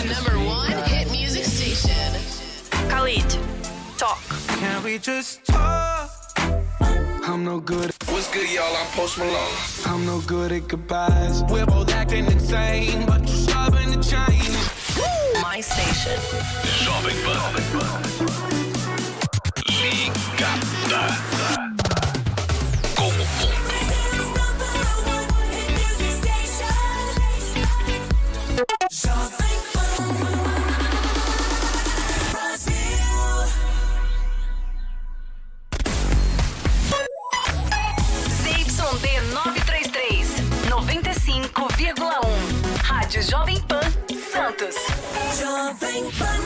The number one hit music station. Khalid, talk. Can we just talk? I'm no good. What's good, y'all? I'm Post Malone. I'm no good at goodbyes. We're both acting insane, but you're stubborn to change. My station. Jovem Pan. Ligada com o mundo. ZYD 933, 95,1. Rádio Jovem Pan, Santos. Jovem Pan.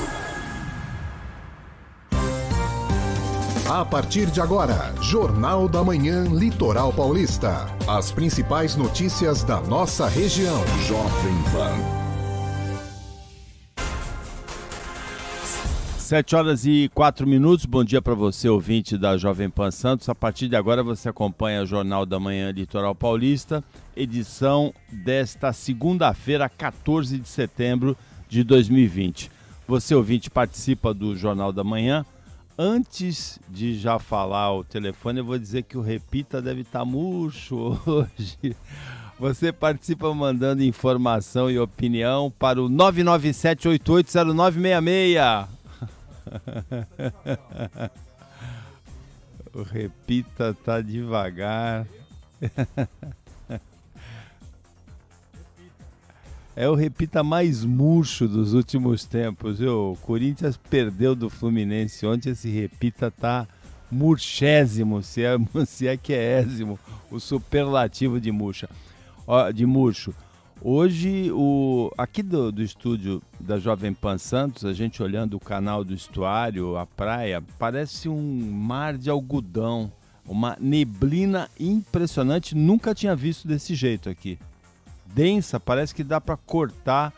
A partir de agora, Jornal da Manhã, Litoral Paulista. As principais notícias da nossa região. Jovem Pan. 7h04. Bom dia para você, ouvinte da Jovem Pan Santos. A partir de agora você acompanha o Jornal da Manhã, Litoral Paulista, edição desta segunda-feira, 14 de setembro de 2020. Você, ouvinte, participa do Jornal da Manhã. Antes de já falar o telefone, eu vou dizer que o Repita deve estar murcho hoje. Você participa mandando informação e opinião para o 997-880966. O Repita tá devagar. É o Repita mais murcho dos últimos tempos, viu? O Corinthians perdeu do Fluminense ontem, esse Repita tá murchésimo, se é que é ésimo, o superlativo de murcha. De murcho. Hoje, aqui do estúdio da Jovem Pan Santos, a gente olhando o canal do estuário, a praia, parece um mar de algodão, uma neblina impressionante, nunca tinha visto desse jeito aqui. Densa, parece que dá para cortar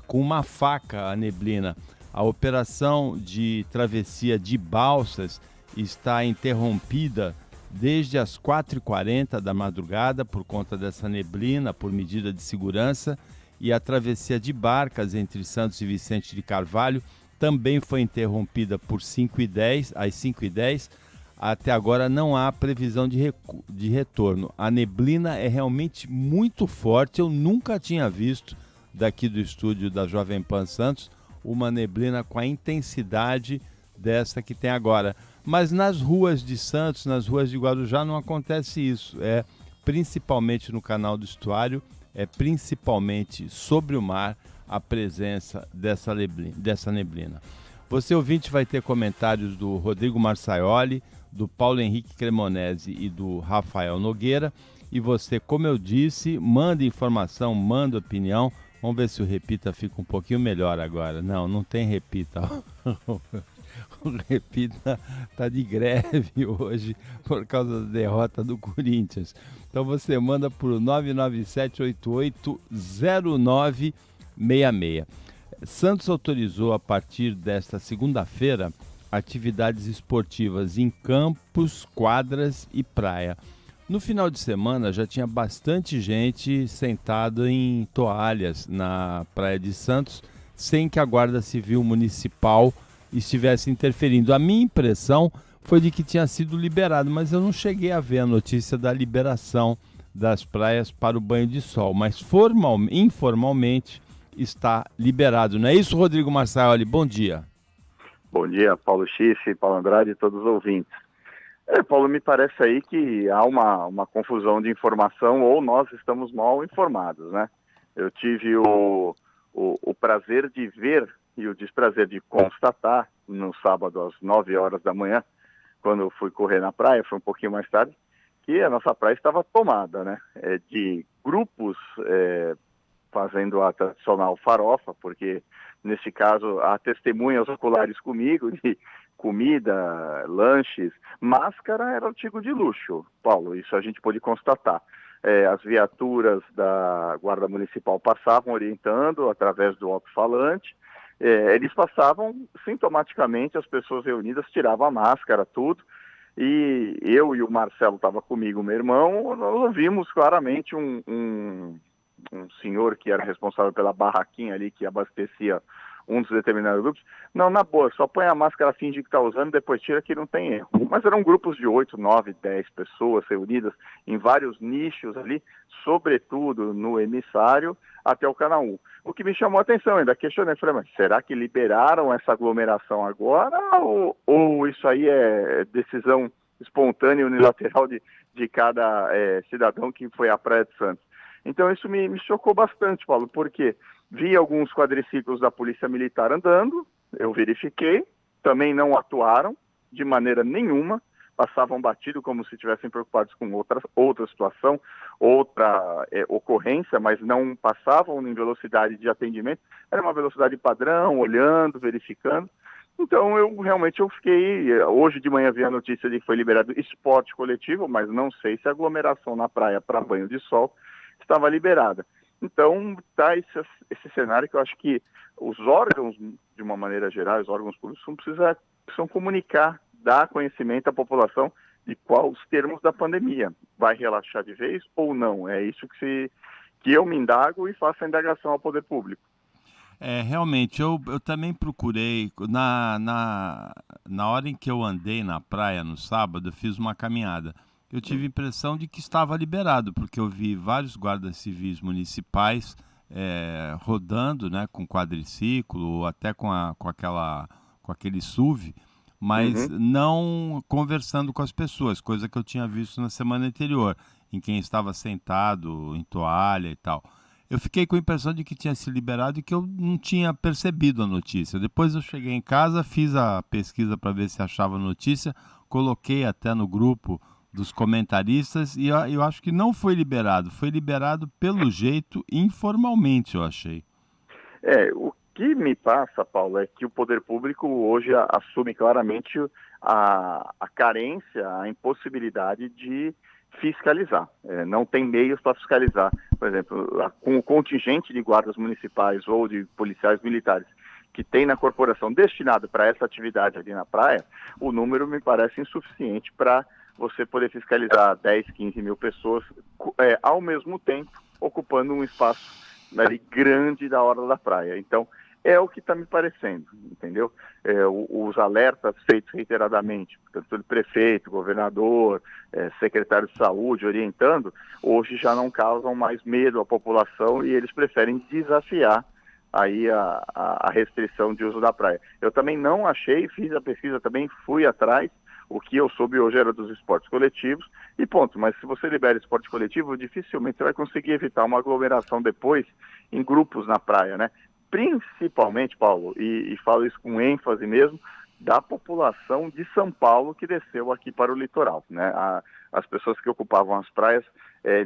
com uma faca a neblina. A operação de travessia de balsas está interrompida desde as 4h40 da madrugada por conta dessa neblina, por medida de segurança, e a travessia de barcas entre Santos e Vicente de Carvalho também foi interrompida por 5h10, às 5h10. Até agora não há previsão de retorno. A neblina é realmente muito forte. Eu nunca tinha visto daqui do estúdio da Jovem Pan Santos uma neblina com a intensidade dessa que tem agora. Mas nas ruas de Santos, nas ruas de Guarujá não acontece isso. É principalmente no canal do estuário, é principalmente sobre o mar a presença dessa neblina. Você, ouvinte, vai ter comentários do Rodrigo Marçaioli, do Paulo Henrique Cremonese e do Rafael Nogueira. E você, como eu disse, manda informação, manda opinião. Vamos ver se o Repita fica um pouquinho melhor agora. Não tem Repita. O Repita está de greve hoje por causa da derrota do Corinthians. Então você manda por 997-880966. Santos autorizou a partir desta segunda-feira atividades esportivas em campos, quadras e praia. No final de semana já tinha bastante gente sentada em toalhas na Praia de Santos, sem que a Guarda Civil Municipal estivesse interferindo. A minha impressão foi de que tinha sido liberado, mas eu não cheguei a ver a notícia da liberação das praias para o banho de sol, mas informalmente está liberado. Não é isso, Rodrigo Marçaioli? Bom dia. Bom dia, Paulo Schiffe, Paulo Andrade e todos os ouvintes. Paulo, me parece aí que há uma confusão de informação ou nós estamos mal informados, né? Eu tive o prazer de ver e o desprazer de constatar no sábado às 9h da manhã, quando eu fui correr na praia, foi um pouquinho mais tarde, que a nossa praia estava tomada, né? De grupos fazendo a tradicional farofa, porque nesse caso há testemunhas oculares comigo de comida, lanches, máscara era artigo de luxo, Paulo, isso a gente pôde constatar. As viaturas da Guarda Municipal passavam orientando através do alto-falante, eles passavam sintomaticamente, as pessoas reunidas tiravam a máscara, tudo, e eu e o Marcelo estava comigo, meu irmão, nós ouvimos claramente um senhor que era responsável pela barraquinha ali que abastecia um dos determinados grupos. Não, na boa, só põe a máscara, finge que está usando, depois tira que não tem erro. Mas eram grupos de 8, 9, 10 pessoas reunidas em vários nichos ali, sobretudo no emissário até o Canal 1. O que me chamou a atenção, ainda questionei, falei, mas será que liberaram essa aglomeração agora ou isso aí é decisão espontânea e unilateral de cada cidadão que foi à Praia de Santos? Então isso me chocou bastante, Paulo, porque vi alguns quadriciclos da Polícia Militar andando, eu verifiquei, também não atuaram de maneira nenhuma, passavam batido como se estivessem preocupados com outra situação, outra ocorrência, mas não passavam em velocidade de atendimento, era uma velocidade padrão, olhando, verificando. Então eu fiquei, hoje de manhã vi a notícia de que foi liberado esporte coletivo, mas não sei se a aglomeração na praia para banho de sol estava liberada. Então está esse cenário que eu acho que os órgãos, de uma maneira geral, os órgãos públicos precisam comunicar, dar conhecimento à população de quais os termos da pandemia. Vai relaxar de vez ou não? É isso que eu me indago e faço a indagação ao poder público. Realmente, eu também procurei, na hora em que eu andei na praia no sábado, eu fiz uma caminhada. Eu tive a impressão de que estava liberado, porque eu vi vários guardas civis municipais rodando, né, com quadriciclo, ou até com aquele SUV, mas não conversando com as pessoas, coisa que eu tinha visto na semana anterior, em quem estava sentado em toalha e tal. Eu fiquei com a impressão de que tinha se liberado e que eu não tinha percebido a notícia. Depois eu cheguei em casa, fiz a pesquisa para ver se achava a notícia, coloquei até no grupo dos comentaristas e eu acho que não foi liberado pelo jeito informalmente, eu achei. O que me passa, Paulo, é que o poder público hoje assume claramente a carência, a impossibilidade de fiscalizar. Não tem meios para fiscalizar. Por exemplo, com o contingente de guardas municipais ou de policiais militares que tem na corporação destinado para essa atividade ali na praia, o número me parece insuficiente para você poder fiscalizar 10, 15 mil pessoas ao mesmo tempo, ocupando um espaço ali grande da orla da praia. Então, é o que está me parecendo, entendeu? Os alertas feitos reiteradamente, tanto pelo prefeito, governador, secretário de saúde, orientando, hoje já não causam mais medo à população e eles preferem desafiar aí a restrição de uso da praia. Eu também não achei, fiz a pesquisa também, fui atrás. O que eu soube hoje era dos esportes coletivos e ponto. Mas se você libera esporte coletivo, dificilmente você vai conseguir evitar uma aglomeração depois em grupos na praia, né? Principalmente, Paulo, e falo isso com ênfase mesmo, da população de São Paulo que desceu aqui para o litoral, né? As pessoas que ocupavam as praias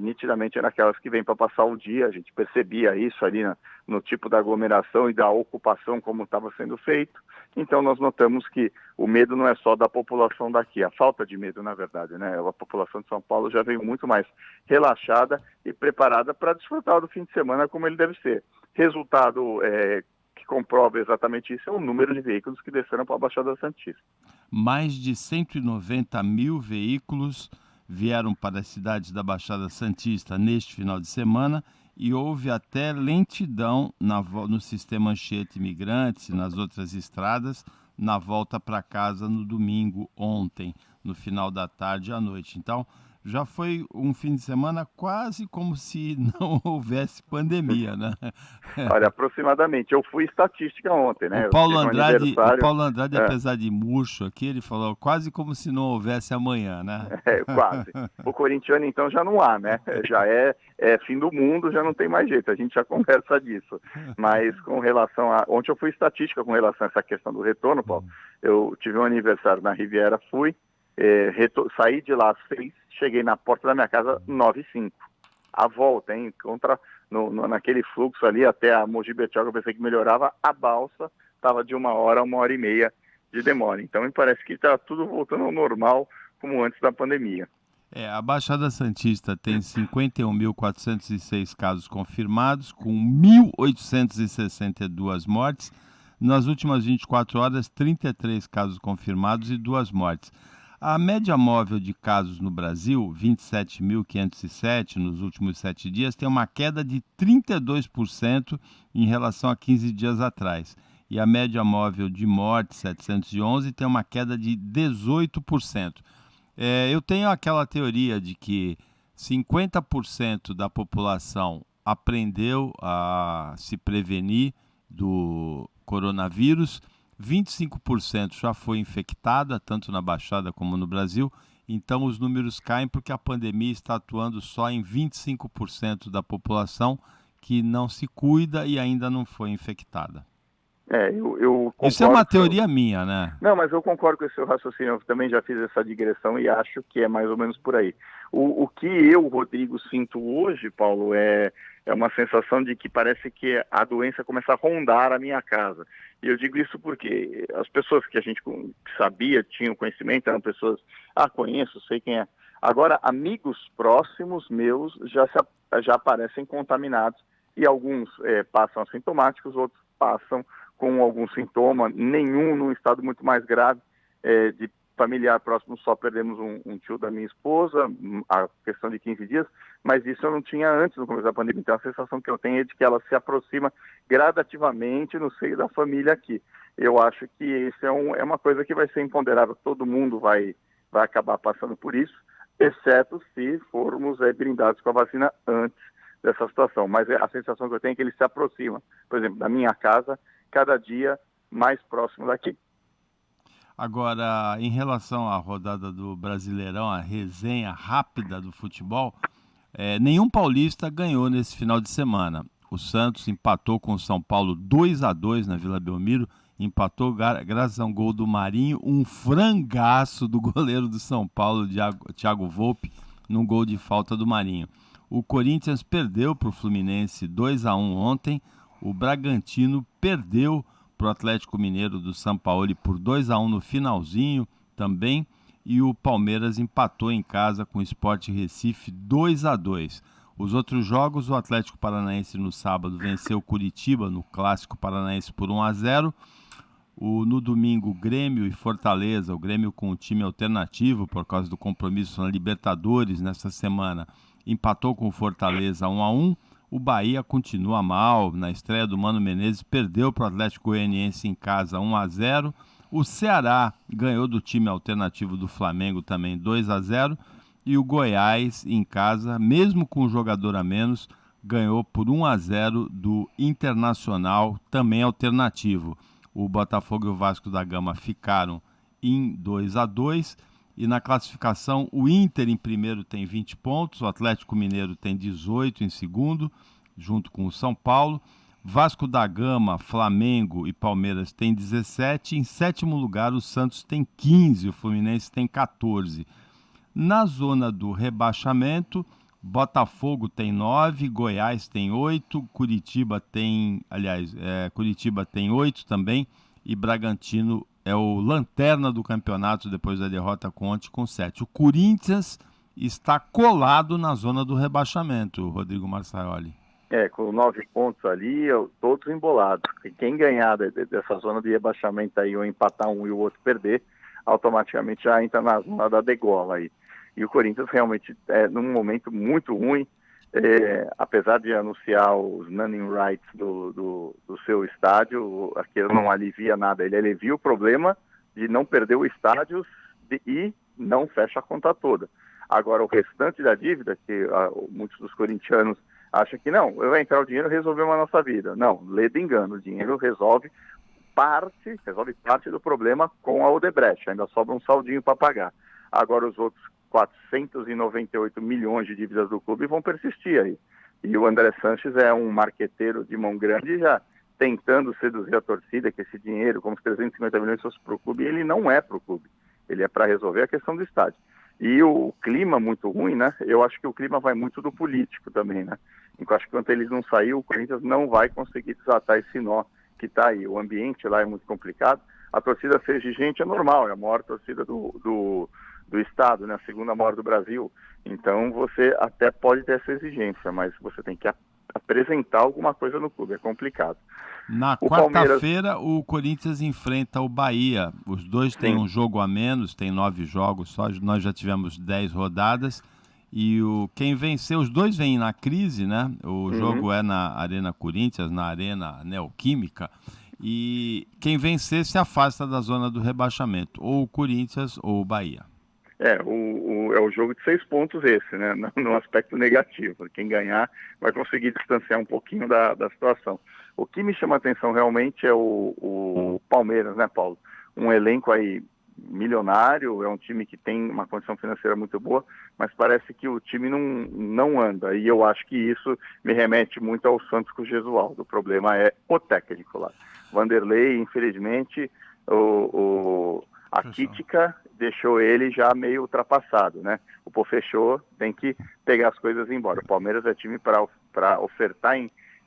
nitidamente eram aquelas que vêm para passar o dia. A gente percebia isso ali no tipo da aglomeração e da ocupação como estava sendo feito. Então nós notamos que o medo não é só da população daqui, a falta de medo, na verdade, né? A população de São Paulo já veio muito mais relaxada e preparada para desfrutar do fim de semana como ele deve ser. Resultado que comprova exatamente isso é o número de veículos que desceram para a Baixada Santista. Mais de 190 mil veículos vieram para as cidades da Baixada Santista neste final de semana e houve até lentidão no sistema Anchieta Imigrantes e nas outras estradas na volta para casa no domingo ontem, no final da tarde à noite. Então, já foi um fim de semana quase como se não houvesse pandemia, né? Olha, aproximadamente. Eu fui estatística ontem, né? O Paulo Andrade, apesar de murcho aqui, ele falou quase como se não houvesse amanhã, né? Quase. O corintiano, então, já não há, né? Já é fim do mundo, já não tem mais jeito. A gente já conversa disso. Mas com relação a... Ontem eu fui estatística com relação a essa questão do retorno, Paulo. Eu tive um aniversário na Riviera, fui, saí de lá às 6, cheguei na porta da minha casa 9h05. A volta, hein? Naquele fluxo ali até a Mogi Betioga, eu pensei que melhorava. A balsa estava de 1 hora a 1h30 de demora. Então me parece que está tudo voltando ao normal, como antes da pandemia. A Baixada Santista tem 51.406 casos confirmados, com 1.862 mortes. Nas últimas 24 horas, 33 casos confirmados e 2 mortes. A média móvel de casos no Brasil, 27.507 nos últimos 7 dias, tem uma queda de 32% em relação a 15 dias atrás. E a média móvel de mortes, 711, tem uma queda de 18%. Eu tenho aquela teoria de que 50% da população aprendeu a se prevenir do coronavírus, 25% já foi infectada, tanto na Baixada como no Brasil. Então os números caem porque a pandemia está atuando só em 25% da população que não se cuida e ainda não foi infectada. Eu Isso é uma teoria minha, né? Não, mas eu concordo com esse seu raciocínio. Eu também já fiz essa digressão e acho que é mais ou menos por aí. O que eu, Rodrigo, sinto hoje, Paulo, é uma sensação de que parece que a doença começa a rondar a minha casa. E eu digo isso porque as pessoas que a gente sabia, tinham conhecimento, eram pessoas, conheço, sei quem é. Agora, amigos próximos meus já aparecem contaminados e alguns passam assintomáticos, outros passam com algum sintoma, nenhum num estado muito mais grave, de familiar próximo, só perdemos um tio da minha esposa, a questão de 15 dias, mas isso eu não tinha antes no começo da pandemia. Então a sensação que eu tenho é de que ela se aproxima gradativamente no seio da família aqui. Eu acho que isso é uma coisa que vai ser imponderável, todo mundo vai acabar passando por isso, exceto se formos blindados com a vacina antes dessa situação. Mas a sensação que eu tenho é que ele se aproxima, por exemplo, da minha casa, cada dia mais próximo daqui. Agora, em relação à rodada do Brasileirão, a resenha rápida do futebol, nenhum paulista ganhou nesse final de semana. O Santos empatou com o São Paulo 2-2 na Vila Belmiro, empatou graças a um gol do Marinho, um frangaço do goleiro do São Paulo, Thiago Volpe, num gol de falta do Marinho. O Corinthians perdeu para o Fluminense 2-1 ontem, o Bragantino perdeu para o Atlético Mineiro do Sampaoli por 2-1 no finalzinho também, e o Palmeiras empatou em casa com o Sport Recife 2-2. Os outros jogos, o Atlético Paranaense no sábado venceu o Curitiba no Clássico Paranaense por 1-0. No domingo, Grêmio e Fortaleza, o Grêmio com o time alternativo por causa do compromisso na Libertadores nesta semana, empatou com o Fortaleza 1-1. O Bahia continua mal, na estreia do Mano Menezes, perdeu para o Atlético Goianiense em casa 1-0. O Ceará ganhou do time alternativo do Flamengo também 2-0. E o Goiás em casa, mesmo com um jogador a menos, ganhou por 1-0 do Internacional, também alternativo. O Botafogo e o Vasco da Gama ficaram em 2-2. E na classificação, o Inter em primeiro tem 20 pontos, o Atlético Mineiro tem 18 em segundo, junto com o São Paulo. Vasco da Gama, Flamengo e Palmeiras têm 17. Em sétimo lugar, o Santos tem 15, o Fluminense tem 14. Na zona do rebaixamento, Botafogo tem 9, Goiás tem 8, Curitiba tem 8 também, e Bragantino é o lanterna do campeonato depois da derrota ontem com 7. O Corinthians está colado na zona do rebaixamento, Rodrigo Marçaioli. Com 9 pontos ali, todos embolados. Quem ganhar dessa zona de rebaixamento aí, ou empatar um e o outro perder, automaticamente já entra na zona da degola aí. E o Corinthians realmente num momento muito ruim, apesar de anunciar os naming rights do seu estádio, aquilo não alivia nada. Ele alivia o problema de não perder o estádio e não fecha a conta toda. Agora, o restante da dívida, que muitos dos corintianos acham que não, vai entrar o dinheiro e resolver a nossa vida. Não, lê de engano, o dinheiro resolve parte do problema com a Odebrecht, ainda sobra um saldinho para pagar. Agora os outros 498 milhões de dívidas do clube vão persistir aí. E o André Sanches é um marqueteiro de mão grande, já tentando seduzir a torcida, que esse dinheiro, como os 350 milhões fosse para o clube, ele não é para o clube. Ele é para resolver a questão do estádio. E o clima muito ruim, né? Eu acho que o clima vai muito do político também, né? Eu acho que enquanto eles não saírem, o Corinthians não vai conseguir desatar esse nó que está aí. O ambiente lá é muito complicado. A torcida ser exigente é normal, é a maior torcida do estado, né? A segunda maior do Brasil. Então você até pode ter essa exigência, mas você tem que apresentar alguma coisa no clube, é complicado. Na O quarta-feira, o Corinthians enfrenta o Bahia. Os dois têm Sim. um jogo a menos, tem 9 jogos só. Nós já tivemos 10 rodadas. E quem vencer, os dois vêm na crise, né? O jogo é na Arena Corinthians, na Arena Neoquímica. E quem vencer se afasta da zona do rebaixamento, ou o Corinthians ou o Bahia. É o jogo de 6 pontos esse, né? No aspecto negativo. Quem ganhar vai conseguir distanciar um pouquinho da situação. O que me chama a atenção realmente é o Palmeiras, né, Paulo? Um elenco aí milionário, é um time que tem uma condição financeira muito boa, mas parece que o time não anda. E eu acho que isso me remete muito ao Santos com o Gesualdo. O problema é o técnico lá. Vanderlei, infelizmente, a crítica deixou ele já meio ultrapassado, né? O Pô fechou, tem que pegar as coisas e ir embora. O Palmeiras é time para ofertar,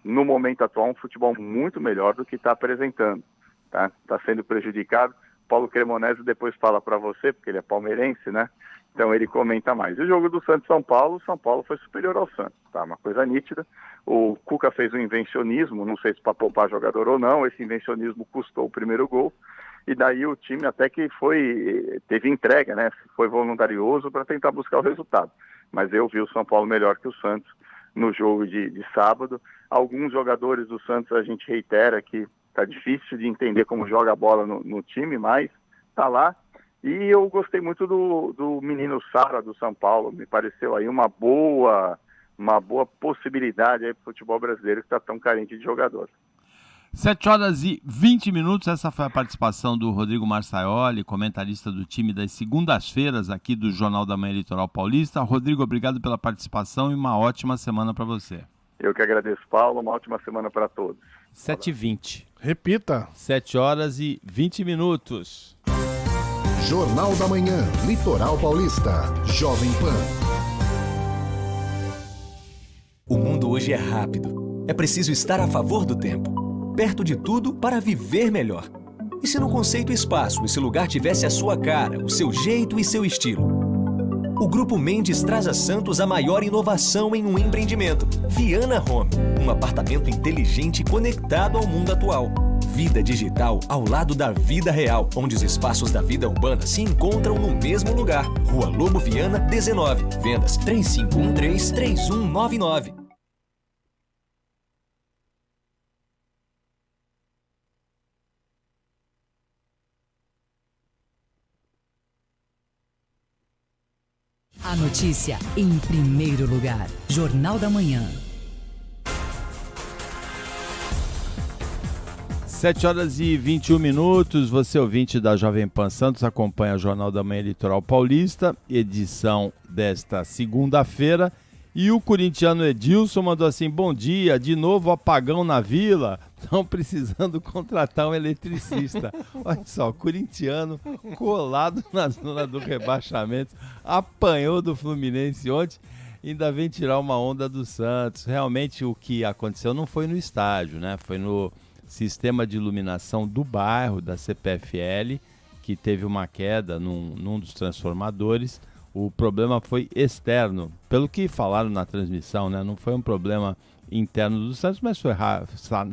no momento atual, um futebol muito melhor do que está apresentando. Tá sendo prejudicado. Paulo Cremonese depois fala para você, porque ele é palmeirense, né? Então ele comenta mais. E o jogo do Santos-São Paulo foi superior ao Santos, tá? Uma coisa nítida. O Cuca fez um invencionismo, não sei se para poupar jogador ou não, esse invencionismo custou o primeiro gol. E daí o time até que teve entrega, né? Foi voluntarioso para tentar buscar o resultado. Mas eu vi o São Paulo melhor que o Santos no jogo de sábado. Alguns jogadores do Santos a gente reitera que tá difícil de entender como joga a bola no time, mas tá lá. E eu gostei muito do menino Sara do São Paulo. Me pareceu aí uma boa possibilidade aí pro futebol brasileiro que está tão carente de jogador. 7h20, essa foi a participação do Rodrigo Marçaioli, comentarista do time das segundas-feiras aqui do Jornal da Manhã Litoral Paulista. Rodrigo, obrigado pela participação e uma ótima semana para você. Eu que agradeço, Paulo, uma ótima semana para todos. 7h20. Repita. 7h20. Jornal da Manhã, Litoral Paulista, Jovem Pan. O mundo hoje é rápido. É preciso estar a favor do tempo. Perto de tudo para viver melhor. E se no conceito espaço esse lugar tivesse a sua cara, o seu jeito e seu estilo? O Grupo Mendes traz a Santos a maior inovação em um empreendimento. Viana Home, um apartamento inteligente conectado ao mundo atual. Vida digital ao lado da vida real, onde os espaços da vida urbana se encontram no mesmo lugar. Rua Lobo Viana, 19. Vendas 3513-3199. A notícia em primeiro lugar. Jornal da Manhã. 7h21. Você, ouvinte da Jovem Pan Santos, acompanha o Jornal da Manhã Litoral Paulista, edição desta segunda-feira. E o corintiano Edilson mandou assim: bom dia, de novo apagão na Vila, estão precisando contratar um eletricista. Olha só, o corintiano colado na zona do rebaixamento, apanhou do Fluminense ontem, ainda vem tirar uma onda do Santos. Realmente o que aconteceu não foi no estádio, né? Foi no sistema de iluminação do bairro, da CPFL, que teve uma queda num dos transformadores. O problema foi externo, pelo que falaram na transmissão, né? Não foi um problema interno do Santos, mas foi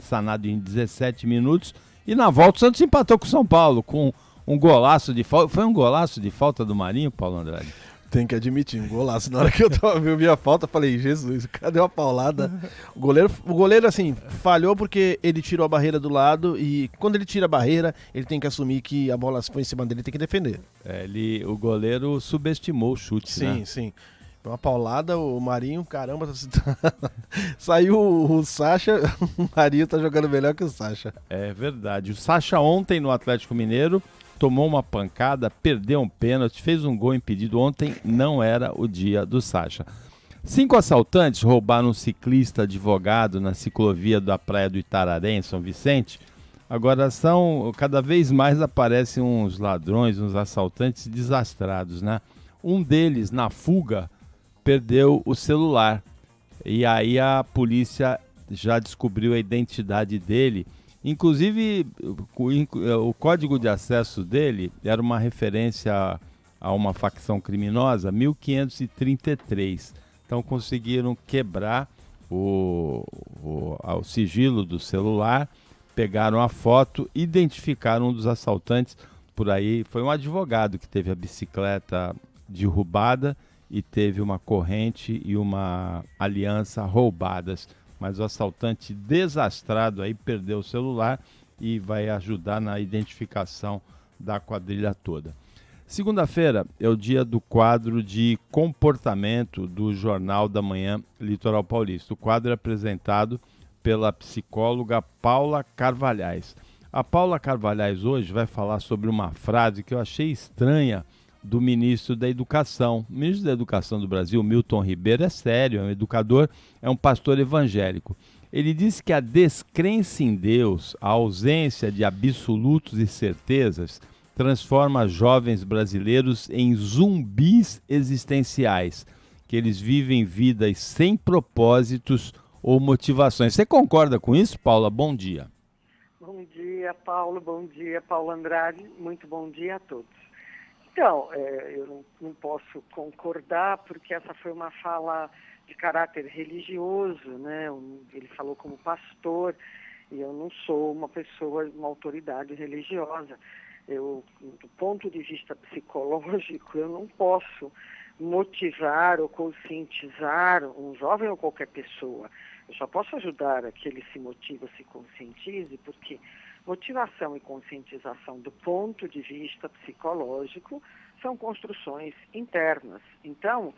sanado em 17 minutos. E na volta o Santos empatou com o São Paulo, com um golaço de falta. Foi um golaço de falta do Marinho, Paulo Andrade? Tem que admitir, um golaço. Na hora que eu vi a falta, eu falei, Jesus, cadê uma paulada? O goleiro, assim, falhou porque ele tirou a barreira do lado e quando ele tira a barreira, ele tem que assumir que a bola foi em cima dele e tem que defender. O goleiro subestimou o chute, sim, né? Sim. Uma paulada, o Marinho, caramba, saiu o Sacha, o Marinho tá jogando melhor que o Sacha. É verdade. O Sacha ontem no Atlético Mineiro tomou uma pancada, perdeu um pênalti, fez um gol impedido. Ontem não era o dia do Sacha. 5 assaltantes roubaram um ciclista advogado na ciclovia da Praia do Itararé, em São Vicente. Agora cada vez mais aparecem uns ladrões, uns assaltantes desastrados, né? Um deles, na fuga, perdeu o celular. E aí a polícia já descobriu a identidade dele. Inclusive, o código de acesso dele era uma referência a uma facção criminosa, 1533. Então conseguiram quebrar ao sigilo do celular, pegaram a foto, identificaram um dos assaltantes. Por aí foi um advogado que teve a bicicleta derrubada e teve uma corrente e uma aliança roubadas. Mas o assaltante desastrado aí perdeu o celular e vai ajudar na identificação da quadrilha toda. Segunda-feira é o dia do quadro de comportamento do Jornal da Manhã Litoral Paulista. O quadro é apresentado pela psicóloga Paula Carvalhais. A Paula Carvalhais hoje vai falar sobre uma frase que eu achei estranha do ministro da Educação. O ministro da Educação do Brasil, Milton Ribeiro, é sério, é um educador, é um pastor evangélico. Ele disse que a descrença em Deus, a ausência de absolutos e certezas, transforma jovens brasileiros em zumbis existenciais, que eles vivem vidas sem propósitos ou motivações. Você concorda com isso, Paula? Bom dia. Bom dia, Paulo. Bom dia, Paulo Andrade. Muito bom dia a todos. Então, eu não posso concordar, porque essa foi uma fala de caráter religioso, né? Ele falou como pastor, e eu não sou uma pessoa, uma autoridade religiosa. Do ponto de vista psicológico, eu não posso motivar ou conscientizar um jovem ou qualquer pessoa. Eu só posso ajudar a que ele se motive, se conscientize, porque motivação e conscientização do ponto de vista psicológico são construções internas. Então,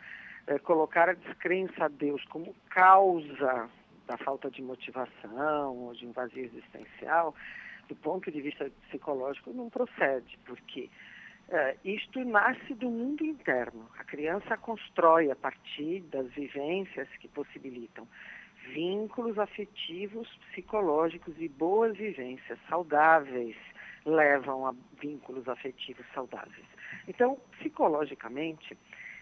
colocar a descrença a Deus como causa da falta de motivação ou de um vazio existencial, do ponto de vista psicológico, não procede, porque isto nasce do mundo interno. A criança constrói a partir das vivências que possibilitam vínculos afetivos, psicológicos e boas vivências saudáveis levam a vínculos afetivos saudáveis. Então, psicologicamente,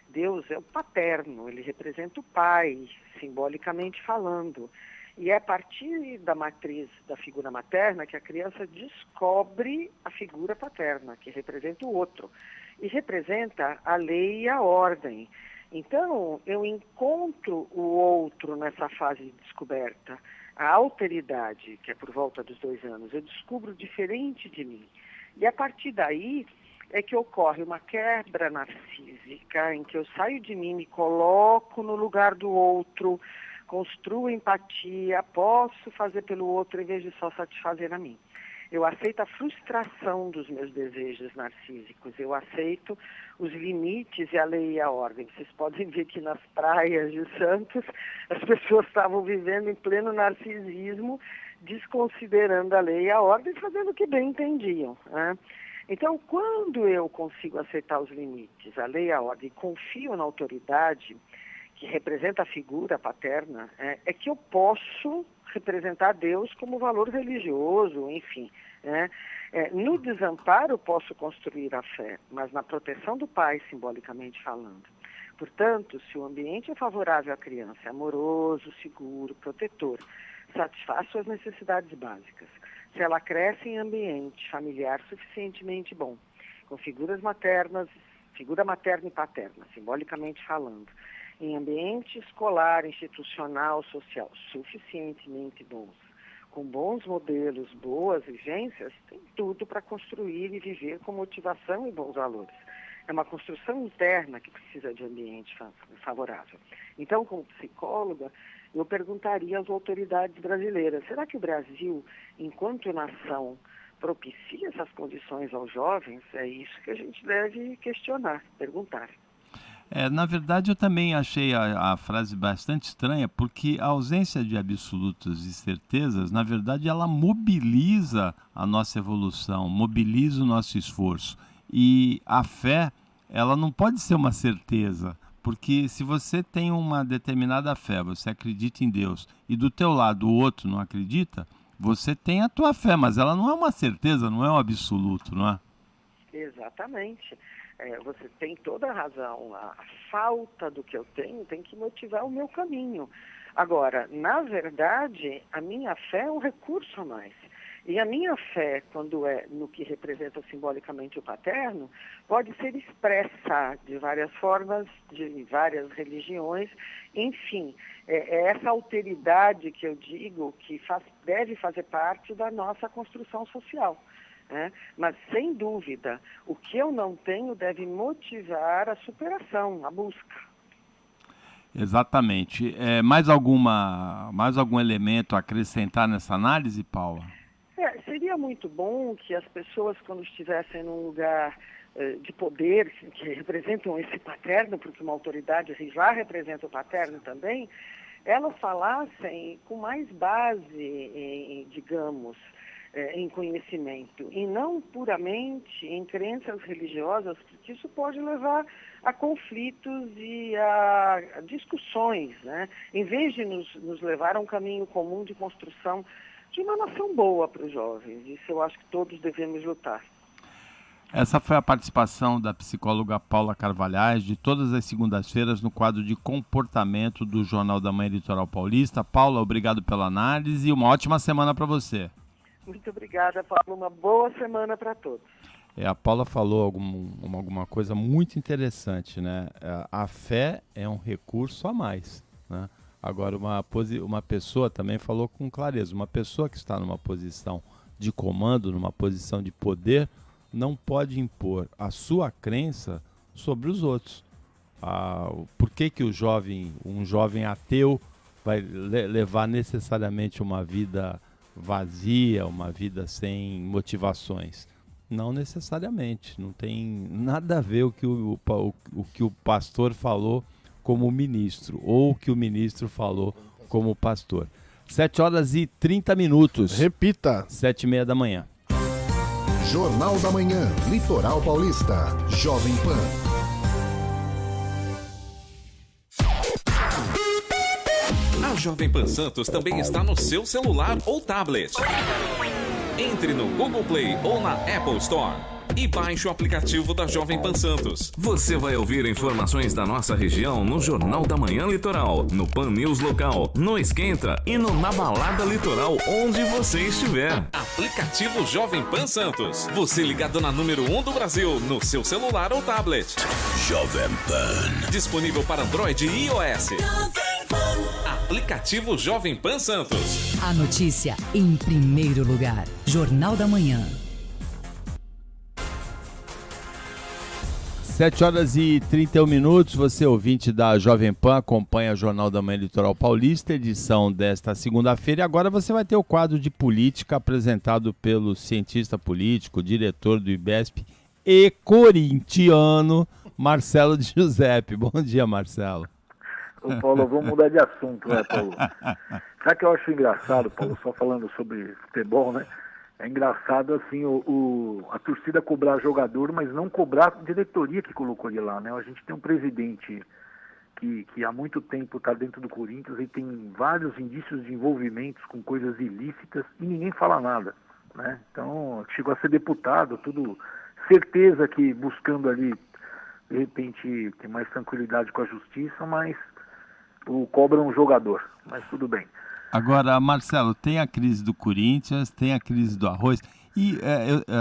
Deus é o paterno, ele representa o pai, simbolicamente falando. E é a partir da matriz da figura materna que a criança descobre a figura paterna, que representa o outro. E representa a lei e a ordem. Então, eu encontro o outro nessa fase de descoberta. A alteridade, que é por volta dos 2 anos, eu descubro diferente de mim. E a partir daí é que ocorre uma quebra narcísica, em que eu saio de mim, me coloco no lugar do outro, construo empatia, posso fazer pelo outro em vez de só satisfazer a mim. Eu aceito a frustração dos meus desejos narcísicos, eu aceito os limites e a lei e a ordem. Vocês podem ver que nas praias de Santos as pessoas estavam vivendo em pleno narcisismo, desconsiderando a lei e a ordem, fazendo o que bem entendiam, né? Então, quando eu consigo aceitar os limites, a lei e a ordem, e confio na autoridade, que representa a figura paterna, é que eu posso representar Deus como valor religioso, enfim. Né? No desamparo eu posso construir a fé, mas na proteção do pai, simbolicamente falando. Portanto, se o ambiente é favorável à criança, é amoroso, seguro, protetor, satisfaz suas necessidades básicas, se ela cresce em ambiente familiar suficientemente bom, com figuras maternas, figura materna e paterna, simbolicamente falando, em ambiente escolar, institucional, social, suficientemente bons, com bons modelos, boas vivências, tem tudo para construir e viver com motivação e bons valores. É uma construção interna que precisa de ambiente favorável. Então, como psicóloga, eu perguntaria às autoridades brasileiras, será que o Brasil, enquanto nação, propicia essas condições aos jovens? É isso que a gente deve questionar, perguntar. Na verdade, eu também achei a frase bastante estranha, porque a ausência de absolutos e certezas, na verdade, ela mobiliza a nossa evolução, mobiliza o nosso esforço. E a fé, ela não pode ser uma certeza, porque se você tem uma determinada fé, você acredita em Deus, e do teu lado o outro não acredita, você tem a tua fé, mas ela não é uma certeza, não é um absoluto, não é? Exatamente. Você tem toda a razão. A falta do que eu tenho tem que motivar o meu caminho. Agora, na verdade, a minha fé é um recurso a mais. E a minha fé, quando é no que representa simbolicamente o paterno, pode ser expressa de várias formas, de várias religiões, enfim, é essa alteridade que eu digo que deve fazer parte da nossa construção social. Né? Mas, sem dúvida, o que eu não tenho deve motivar a superação, a busca. Exatamente. Mais algum elemento a acrescentar nessa análise, Paula? Seria muito bom que as pessoas, quando estivessem num lugar de poder, que representam esse paterno, porque uma autoridade já representa o paterno também, elas falassem com mais base, digamos, em conhecimento, e não puramente em crenças religiosas, porque isso pode levar a conflitos e a discussões, né? Em vez de nos levar a um caminho comum de construção de uma nação boa para os jovens. Isso eu acho que todos devemos lutar. Essa foi a participação da psicóloga Paula Carvalhais, de todas as segundas-feiras, no quadro de comportamento do Jornal da Manhã Litoral Paulista. Paula, obrigado pela análise e uma ótima semana para você. Muito obrigada, Paulo. Uma boa semana para todos. A Paula falou alguma coisa muito interessante, né? A fé é um recurso a mais, né? Agora, uma pessoa também falou com clareza, uma pessoa que está numa posição de comando, numa posição de poder, não pode impor a sua crença sobre os outros. Por que um jovem ateu vai levar necessariamente uma vida vazia, uma vida sem motivações? Não necessariamente, não tem nada a ver o que o pastor falou como ministro, ou o que o ministro falou como pastor. 7h30. Repita. 7h30 da manhã. Jornal da Manhã, Litoral Paulista, Jovem Pan. A Jovem Pan Santos também está no seu celular ou tablet. Entre no Google Play ou na Apple Store e baixe o aplicativo da Jovem Pan Santos. Você vai ouvir informações da nossa região no Jornal da Manhã Litoral, no Pan News Local, no Esquenta e no Na Balada Litoral, onde você estiver. Aplicativo Jovem Pan Santos. Você ligado na número 1 do Brasil, no seu celular ou tablet. Jovem Pan. Disponível para Android e iOS. Aplicativo Jovem Pan Santos. A notícia em primeiro lugar. Jornal da Manhã. 7h31, você ouvinte da Jovem Pan, acompanha o Jornal da Manhã Litoral Paulista, edição desta segunda-feira. E agora você vai ter o quadro de política apresentado pelo cientista político, diretor do IBESP e corintiano, Marcelo de Giuseppe. Bom dia, Marcelo. Ô, Paulo, vamos mudar de assunto, né, Paulo? Sabe que eu acho engraçado, Paulo, só falando sobre futebol, né? É engraçado, assim, a torcida cobrar jogador, mas não cobrar a diretoria que colocou ele lá, né? A gente tem um presidente que há muito tempo está dentro do Corinthians e tem vários indícios de envolvimentos com coisas ilícitas e ninguém fala nada, né? Então, chegou a ser deputado, tudo certeza que buscando ali, de repente, ter mais tranquilidade com a justiça, mas cobra um jogador, mas tudo bem. Agora, Marcelo, tem a crise do Corinthians, tem a crise do arroz, e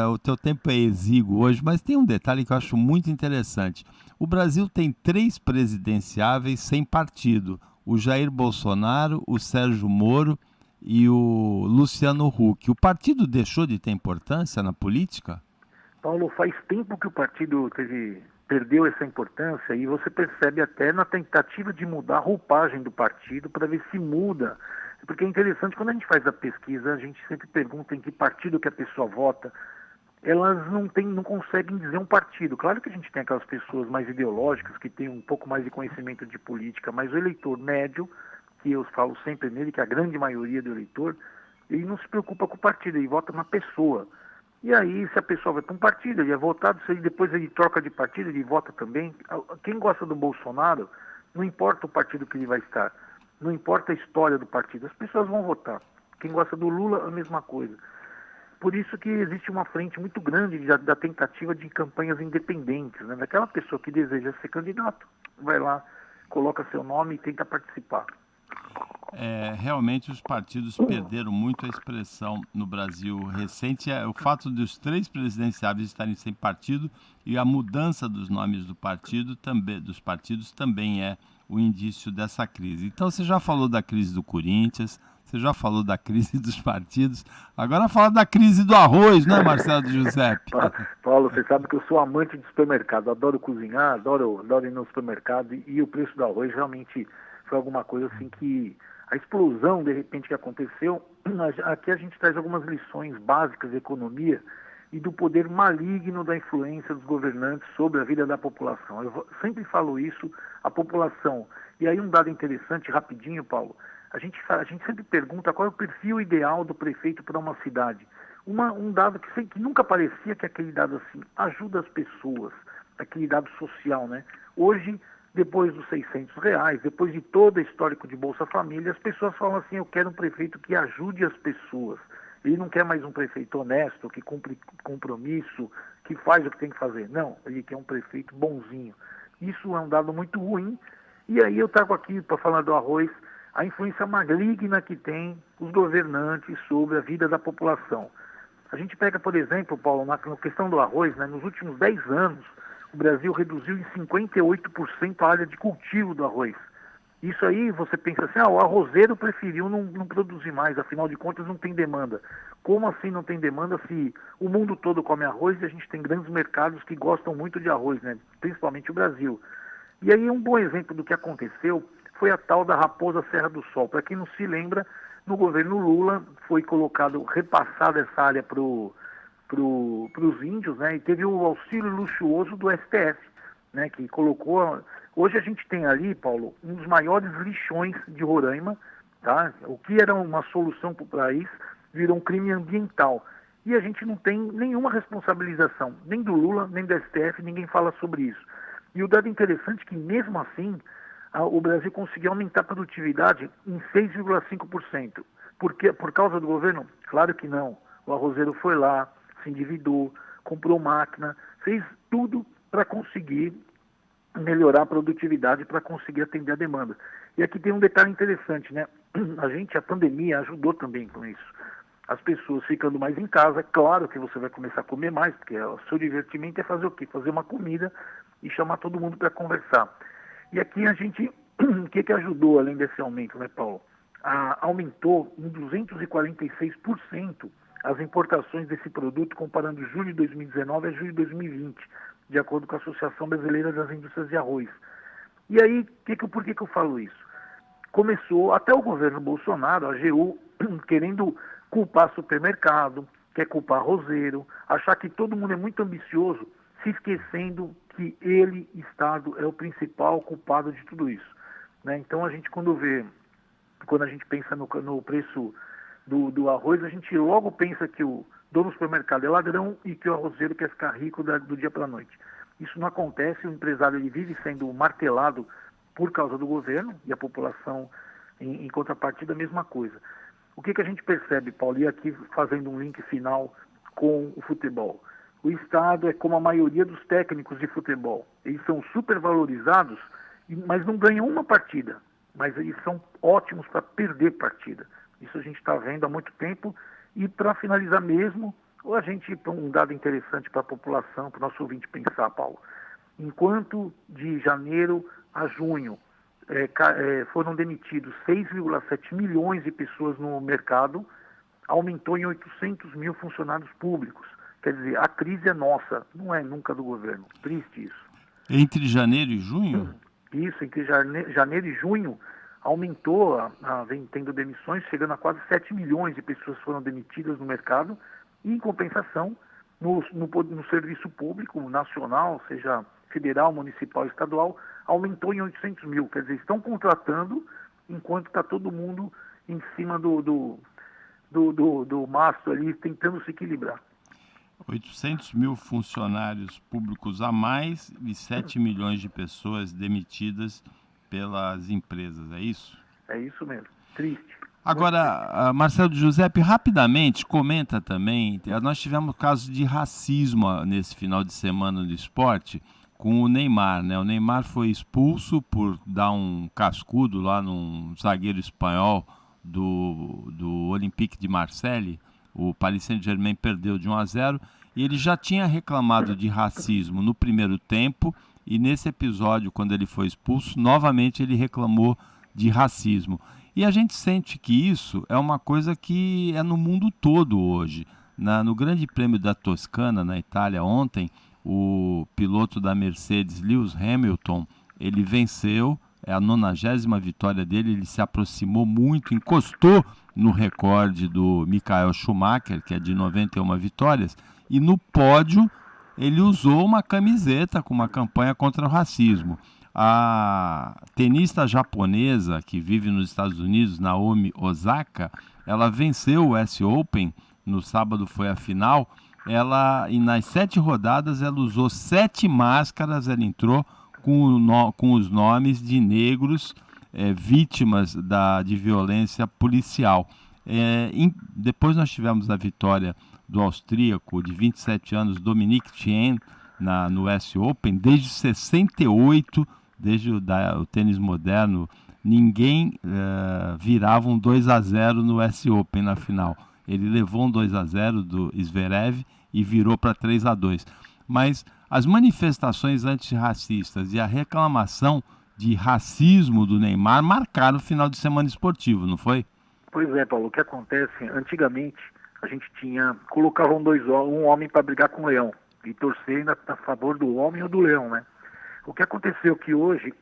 o teu tempo é exíguo hoje, mas tem um detalhe que eu acho muito interessante. O Brasil tem 3 presidenciáveis sem partido, o Jair Bolsonaro, o Sérgio Moro e o Luciano Huck. O partido deixou de ter importância na política? Paulo, faz tempo que o partido perdeu essa importância e você percebe até na tentativa de mudar a roupagem do partido para ver se muda. Porque é interessante, quando a gente faz a pesquisa, a gente sempre pergunta em que partido que a pessoa vota. Elas não conseguem dizer um partido. Claro que a gente tem aquelas pessoas mais ideológicas, que têm um pouco mais de conhecimento de política, mas o eleitor médio, que eu falo sempre nele, que é a grande maioria do eleitor, ele não se preocupa com o partido, ele vota na pessoa. E aí, se a pessoa vai para um partido, ele é votado, se depois ele troca de partido, ele vota também. Quem gosta do Bolsonaro, não importa o partido que ele vai estar, não importa a história do partido, as pessoas vão votar. Quem gosta do Lula, a mesma coisa. Por isso que existe uma frente muito grande da tentativa de campanhas independentes, né? Daquela pessoa que deseja ser candidato, vai lá, coloca seu nome e tenta participar. Realmente os partidos perderam muito a expressão no Brasil recente. O fato dos 3 presidenciáveis estarem sem partido e a mudança dos nomes dos partidos também é o indício dessa crise. Então você já falou da crise do Corinthians, você já falou da crise dos partidos, agora fala da crise do arroz, né, Marcelo Giuseppe? Paulo, você sabe que eu sou amante de supermercado, adoro cozinhar, adoro ir no supermercado, e o preço do arroz realmente foi alguma coisa assim que a explosão de repente que aconteceu. Aqui a gente traz algumas lições básicas de economia e do poder maligno da influência dos governantes sobre a vida da população. Eu sempre falo isso, a população. E aí um dado interessante, rapidinho, Paulo, a gente sempre pergunta qual é o perfil ideal do prefeito para uma cidade. Um dado que nunca parecia que aquele dado assim, ajuda as pessoas, aquele dado social, né? Hoje, depois dos R$600, depois de todo o histórico de Bolsa Família, as pessoas falam assim, eu quero um prefeito que ajude as pessoas. Ele não quer mais um prefeito honesto, que cumpre compromisso, que faz o que tem que fazer. Não, ele quer um prefeito bonzinho. Isso é um dado muito ruim. E aí eu trago aqui, para falar do arroz, a influência maligna que tem os governantes sobre a vida da população. A gente pega, por exemplo, Paulo, na questão do arroz, né, nos últimos 10 anos, o Brasil reduziu em 58% a área de cultivo do arroz. Isso aí você pensa assim, o arrozeiro preferiu não produzir mais, afinal de contas não tem demanda. Como assim não tem demanda se o mundo todo come arroz e a gente tem grandes mercados que gostam muito de arroz, né? Principalmente o Brasil. E aí um bom exemplo do que aconteceu foi a tal da Raposa Serra do Sol. Para quem não se lembra, no governo Lula foi repassada essa área para os índios, né? E teve o auxílio luxuoso do STF, né? Que colocou... Hoje a gente tem ali, Paulo, um dos maiores lixões de Roraima, tá? O que era uma solução para o país virou um crime ambiental. E a gente não tem nenhuma responsabilização, nem do Lula, nem do STF, ninguém fala sobre isso. E o dado interessante é que, mesmo assim, o Brasil conseguiu aumentar a produtividade em 6,5%. Por causa do governo? Claro que não. O arrozeiro foi lá, se endividou, comprou máquina, fez tudo para conseguir melhorar a produtividade, para conseguir atender a demanda. E aqui tem um detalhe interessante, né? A pandemia ajudou também com isso. As pessoas ficando mais em casa, claro que você vai começar a comer mais, porque o seu divertimento é fazer o quê? Fazer uma comida e chamar todo mundo para conversar. E aqui a gente, o que ajudou além desse aumento, né, Paulo? Aumentou em 246% as importações desse produto, comparando julho de 2019 a julho de 2020, de acordo com a Associação Brasileira das Indústrias de Arroz. E aí, por que eu falo isso? Começou até o governo Bolsonaro, a AGU, querendo culpar supermercado, quer culpar arrozeiro, achar que todo mundo é muito ambicioso, se esquecendo que ele, Estado, é o principal culpado de tudo isso, né? Então a gente quando a gente pensa no preço do arroz, a gente logo pensa que o dono do supermercado é ladrão e que o arrozeiro quer ficar rico do dia para a noite. Isso não acontece, o empresário ele vive sendo martelado por causa do governo e a população, em contrapartida, a mesma coisa. O que a gente percebe, Paulo, e aqui fazendo um link final com o futebol? O Estado é como a maioria dos técnicos de futebol. Eles são supervalorizados, mas não ganham uma partida. Mas eles são ótimos para perder partida. Isso a gente está vendo há muito tempo. E para finalizar mesmo, um dado interessante para a população, para o nosso ouvinte pensar, Paulo. Enquanto de janeiro a junho foram demitidos 6,7 milhões de pessoas no mercado, aumentou em 800 mil funcionários públicos. Quer dizer, a crise é nossa, não é nunca do governo. Triste isso. Entre janeiro e junho? Isso, entre janeiro e junho aumentou, vem tendo demissões, chegando a quase 7 milhões de pessoas foram demitidas no mercado, e em compensação, no serviço público nacional, seja federal, municipal, estadual, aumentou em 800 mil. Quer dizer, estão contratando enquanto está todo mundo em cima do mastro ali, tentando se equilibrar. 800 mil funcionários públicos a mais e 7 milhões de pessoas demitidas pelas empresas, é isso? É isso mesmo, triste. Agora, Marcelo Giuseppe, rapidamente, comenta também, nós tivemos casos de racismo nesse final de semana no esporte, com o Neymar, né? O Neymar foi expulso por dar um cascudo lá num zagueiro espanhol do Olympique de Marseille. O Paris Saint-Germain perdeu de 1-0 e ele já tinha reclamado de racismo no primeiro tempo e nesse episódio, quando ele foi expulso, novamente ele reclamou de racismo. E a gente sente que isso é uma coisa que é no mundo todo hoje. No Grande Prêmio da Toscana, na Itália, ontem, o piloto da Mercedes, Lewis Hamilton, ele venceu, é a 90ª vitória dele, ele se aproximou muito, encostou no recorde do Michael Schumacher, que é de 91 vitórias, e no pódio ele usou uma camiseta com uma campanha contra o racismo. A tenista japonesa que vive nos Estados Unidos, Naomi Osaka, ela venceu o US Open, no sábado foi a final, e nas 7 rodadas ela usou 7 máscaras, ela entrou com os nomes de negros vítimas de violência policial. Depois nós tivemos a vitória do austríaco de 27 anos, Dominic Thiem, no US Open. Desde 68, desde o tênis moderno, ninguém virava um 2-0 no US Open na final. Ele levou um 2-0 do Zverev e virou para 3-2. Mas as manifestações antirracistas e a reclamação de racismo do Neymar marcaram o final de semana esportivo, não foi? Pois é, Paulo. O que acontece, antigamente a gente colocava um homem para brigar com um leão e torcer ainda a favor do homem ou do leão, né? O que aconteceu que hoje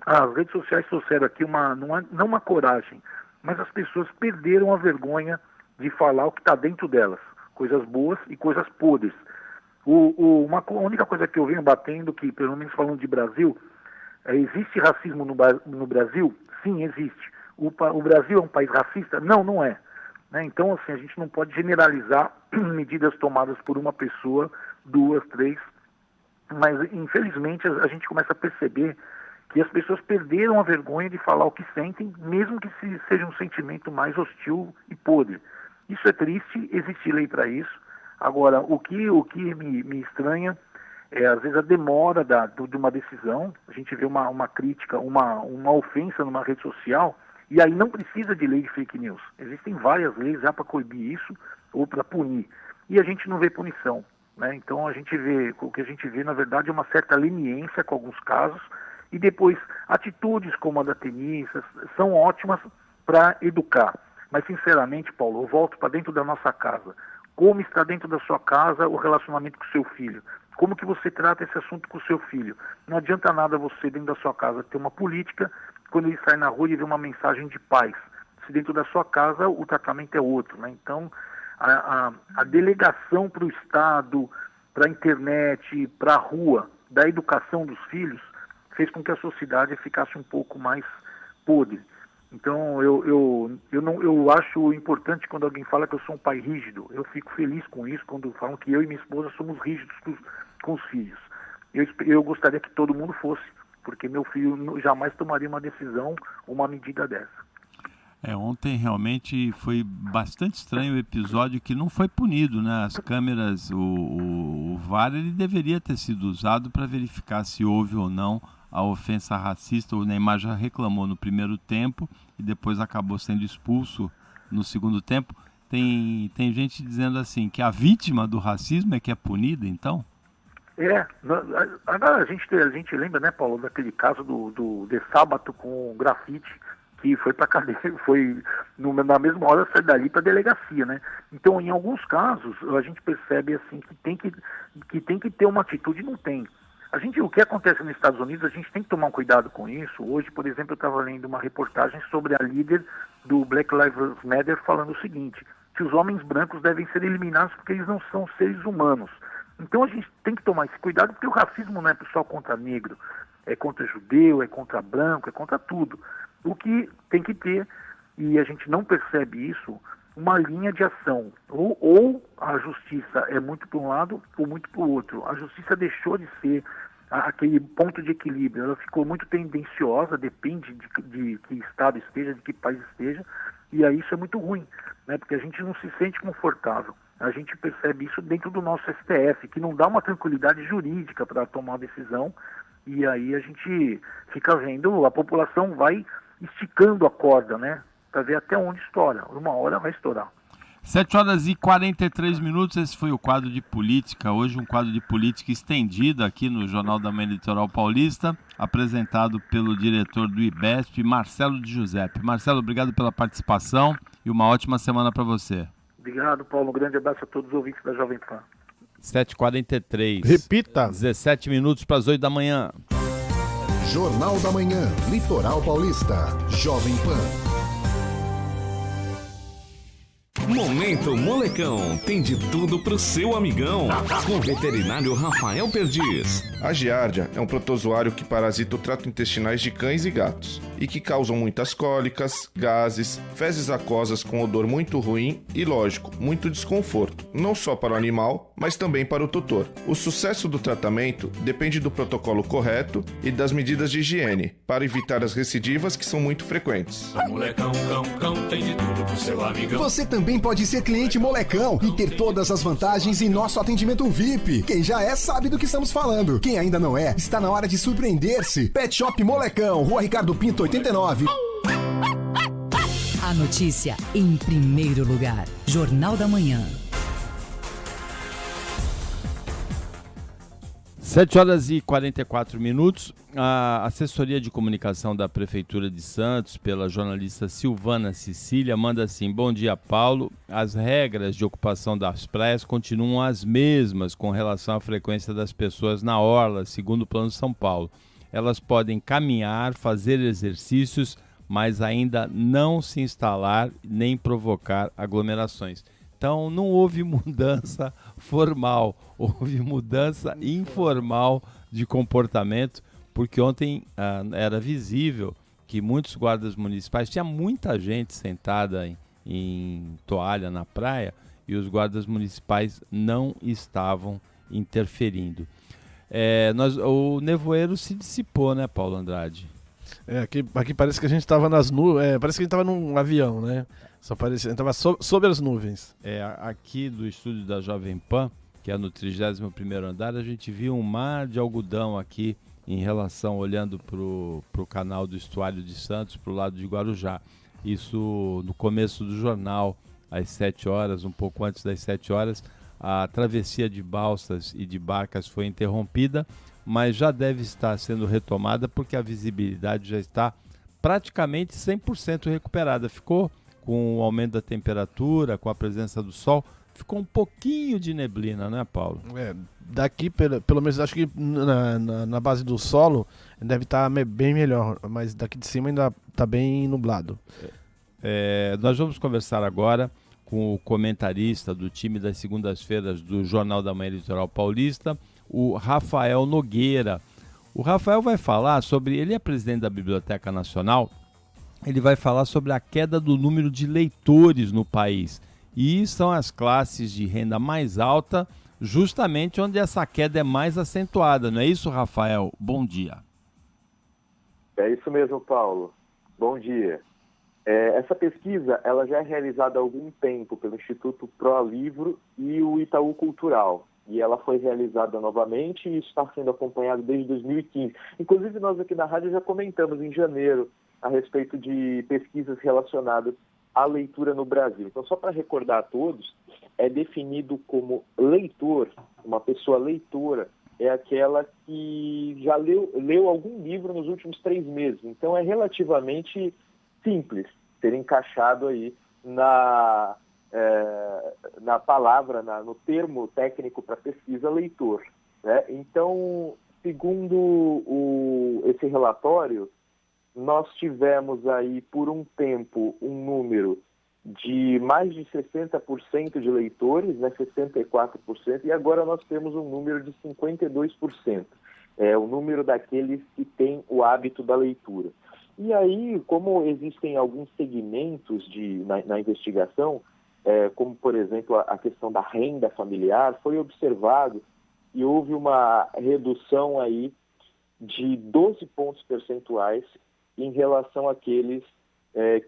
as redes sociais trouxeram aqui não uma coragem, mas as pessoas perderam a vergonha de falar o que está dentro delas, coisas boas e coisas podres. A única coisa que eu venho batendo, que pelo menos falando de Brasil, existe racismo no Brasil? Sim, existe. O Brasil é um país racista? Não, não é. Né? Então, assim, a gente não pode generalizar medidas tomadas por uma pessoa, 2, 3, mas infelizmente a gente começa a perceber que as pessoas perderam a vergonha de falar o que sentem, mesmo que seja um sentimento mais hostil e podre. Isso é triste, existe lei para isso. Agora, o que me estranha é, às vezes, a demora de uma decisão. A gente vê uma crítica, uma ofensa numa rede social, e aí não precisa de lei de fake news. Existem várias leis já para coibir isso ou para punir. E a gente não vê punição, né? Então, o que a gente vê, na verdade, é uma certa leniência com alguns casos, e depois atitudes como a da tenista são ótimas para educar. Mas, sinceramente, Paulo, eu volto para dentro da nossa casa. Como está dentro da sua casa o relacionamento com o seu filho? Como que você trata esse assunto com o seu filho? Não adianta nada você, dentro da sua casa, ter uma política, quando ele sai na rua e vê uma mensagem de paz. Se dentro da sua casa o tratamento é outro, né? Então, a delegação para o Estado, para a internet, para a rua, da educação dos filhos, fez com que a sociedade ficasse um pouco mais podre. Então, eu acho importante quando alguém fala que eu sou um pai rígido. Eu fico feliz com isso, quando falam que eu e minha esposa somos rígidos com os filhos. Eu gostaria que todo mundo fosse, porque meu filho jamais tomaria uma decisão, uma medida dessa. Ontem realmente foi bastante estranho o episódio que não foi punido, né? As câmeras, o VAR, ele deveria ter sido usado para verificar se houve ou não a ofensa racista. O Neymar já reclamou no primeiro tempo e depois acabou sendo expulso no segundo tempo. Tem gente dizendo assim, que a vítima do racismo é que é punida, então? Agora a gente lembra, né, Paulo, daquele caso do De Sábato com grafite, que foi para cadeia, na mesma hora sair dali para delegacia, né? Então, em alguns casos, a gente percebe assim que tem que ter uma atitude e não tem. O que acontece nos Estados Unidos, a gente tem que tomar um cuidado com isso. Hoje, por exemplo, eu estava lendo uma reportagem sobre a líder do Black Lives Matter falando o seguinte, que os homens brancos devem ser eliminados porque eles não são seres humanos. Então a gente tem que tomar esse cuidado, porque o racismo não é só contra negro, é contra judeu, é contra branco, é contra tudo. O que tem que ter, e a gente não percebe isso, uma linha de ação. Ou a justiça é muito para um lado ou muito para o outro. A justiça deixou de ser aquele ponto de equilíbrio. Ela ficou muito tendenciosa, depende de que estado esteja, de que país esteja, e aí isso é muito ruim, né? Porque a gente não se sente confortável. A gente percebe isso dentro do nosso STF, que não dá uma tranquilidade jurídica para tomar uma decisão, e aí a gente fica vendo, a população vai esticando a corda, né, para ver até onde estoura. Uma hora vai estourar. 7h43, esse foi o quadro de política. Hoje um quadro de política estendido aqui no Jornal da Manhã Litoral Paulista, apresentado pelo diretor do IBESP, Marcelo de Giuseppe. Marcelo, obrigado pela participação e uma ótima semana para você. Obrigado, Paulo. Um grande abraço a todos os ouvintes da Jovem Pan. 7h43. Repita. 17 minutos para as 8 da manhã. Jornal da Manhã, Litoral Paulista, Jovem Pan. Momento Molecão, tem de tudo pro seu amigão, com o veterinário Rafael Perdiz. A giardia é um protozoário que parasita o trato intestinais de cães e gatos e que causam muitas cólicas, gases, fezes aquosas com odor muito ruim e, lógico, muito desconforto, não só para o animal, mas também para o tutor. O sucesso do tratamento depende do protocolo correto e das medidas de higiene, para evitar as recidivas que são muito frequentes. Molecão, cão, tem de tudo pro seu amigão. Você também pode ser cliente Molecão e ter todas as vantagens em nosso atendimento VIP. Quem já é, sabe do que estamos falando. Quem ainda não é, está na hora de surpreender-se. Pet Shop Molecão, Rua Ricardo Pinto, 89. A notícia em primeiro lugar. Jornal da Manhã. 7h44. A assessoria de comunicação da Prefeitura de Santos, pela jornalista Silvana Cecília, manda assim: bom dia, Paulo. As regras de ocupação das praias continuam as mesmas com relação à frequência das pessoas na orla, segundo o Plano São Paulo. Elas podem caminhar, fazer exercícios, mas ainda não se instalar nem provocar aglomerações. Então não houve mudança formal, houve mudança informal de comportamento, porque ontem era visível que muitos guardas municipais, tinha muita gente sentada em toalha na praia e os guardas municipais não estavam interferindo. O nevoeiro se dissipou, né, Paulo Andrade? Aqui parece que a gente estava nas nuvens, parece que a gente estava num avião, né? Só parecia, a gente estava sob as nuvens. Aqui do estúdio da Jovem Pan, que é no 31º andar, a gente viu um mar de algodão aqui em relação, olhando para o canal do Estuário de Santos, para o lado de Guarujá. Isso no começo do jornal, às 7 horas, um pouco antes das 7 horas, a travessia de balsas e de barcas foi interrompida, mas já deve estar sendo retomada porque a visibilidade já está praticamente 100% recuperada. Ficou com o aumento da temperatura, com a presença do sol, ficou um pouquinho de neblina, né, Paulo? Daqui, pelo menos, acho que na base do solo deve estar bem melhor, mas daqui de cima ainda está bem nublado. Nós vamos conversar agora com o comentarista do time das segundas-feiras do Jornal da Manhã Litoral Paulista, o Rafael Nogueira. O Rafael vai falar sobre, ele é presidente da Biblioteca Nacional, ele vai falar sobre a queda do número de leitores no país. E são as classes de renda mais alta, justamente onde essa queda é mais acentuada. Não é isso, Rafael? Bom dia. É isso mesmo, Paulo. Bom dia. Essa pesquisa ela já é realizada há algum tempo pelo Instituto ProLivro e o Itaú Cultural. E ela foi realizada novamente e está sendo acompanhada desde 2015. Inclusive, nós aqui na rádio já comentamos em janeiro a respeito de pesquisas relacionadas à leitura no Brasil. Então, só para recordar a todos, é definido como leitor, uma pessoa leitora, é aquela que já leu algum livro nos últimos 3 meses. Então, é relativamente simples ser encaixado aí na palavra, no termo técnico para pesquisa, leitor, né? Então, segundo esse relatório, nós tivemos aí por um tempo um número de mais de 60% de leitores, né, 64%, e agora nós temos um número de 52%. É o número daqueles que têm o hábito da leitura. E aí, como existem alguns segmentos na investigação, como, por exemplo, a questão da renda familiar, foi observado e houve uma redução aí de 12 pontos percentuais em relação àqueles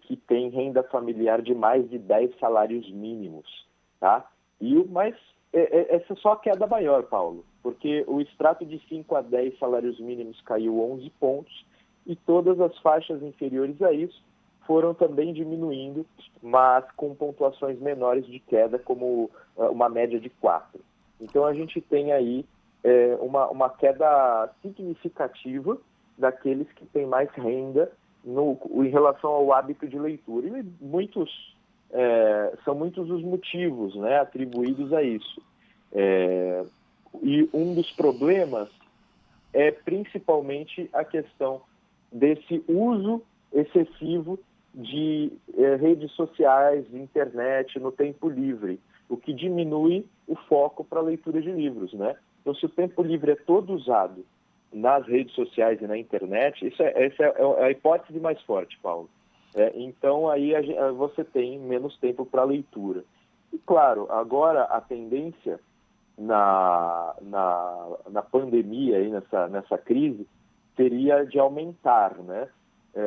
que têm renda familiar de mais de 10 salários mínimos, tá? Mas essa é só a queda maior, Paulo, porque o extrato de 5 a 10 salários mínimos caiu 11 pontos e todas as faixas inferiores a isso foram também diminuindo, mas com pontuações menores de queda, como uma média de 4. Então a gente tem aí uma queda significativa daqueles que têm mais renda em relação ao hábito de leitura. E são muitos os motivos, né, atribuídos a isso. E um dos problemas é principalmente a questão desse uso excessivo de redes sociais, internet, no tempo livre, o que diminui o foco para a leitura de livros, né? Então, se o tempo livre é todo usado nas redes sociais e na internet, essa é a hipótese mais forte, Paulo. Então, aí você tem menos tempo para leitura. E, claro, agora a tendência na pandemia, aí, nessa crise, seria de aumentar, né,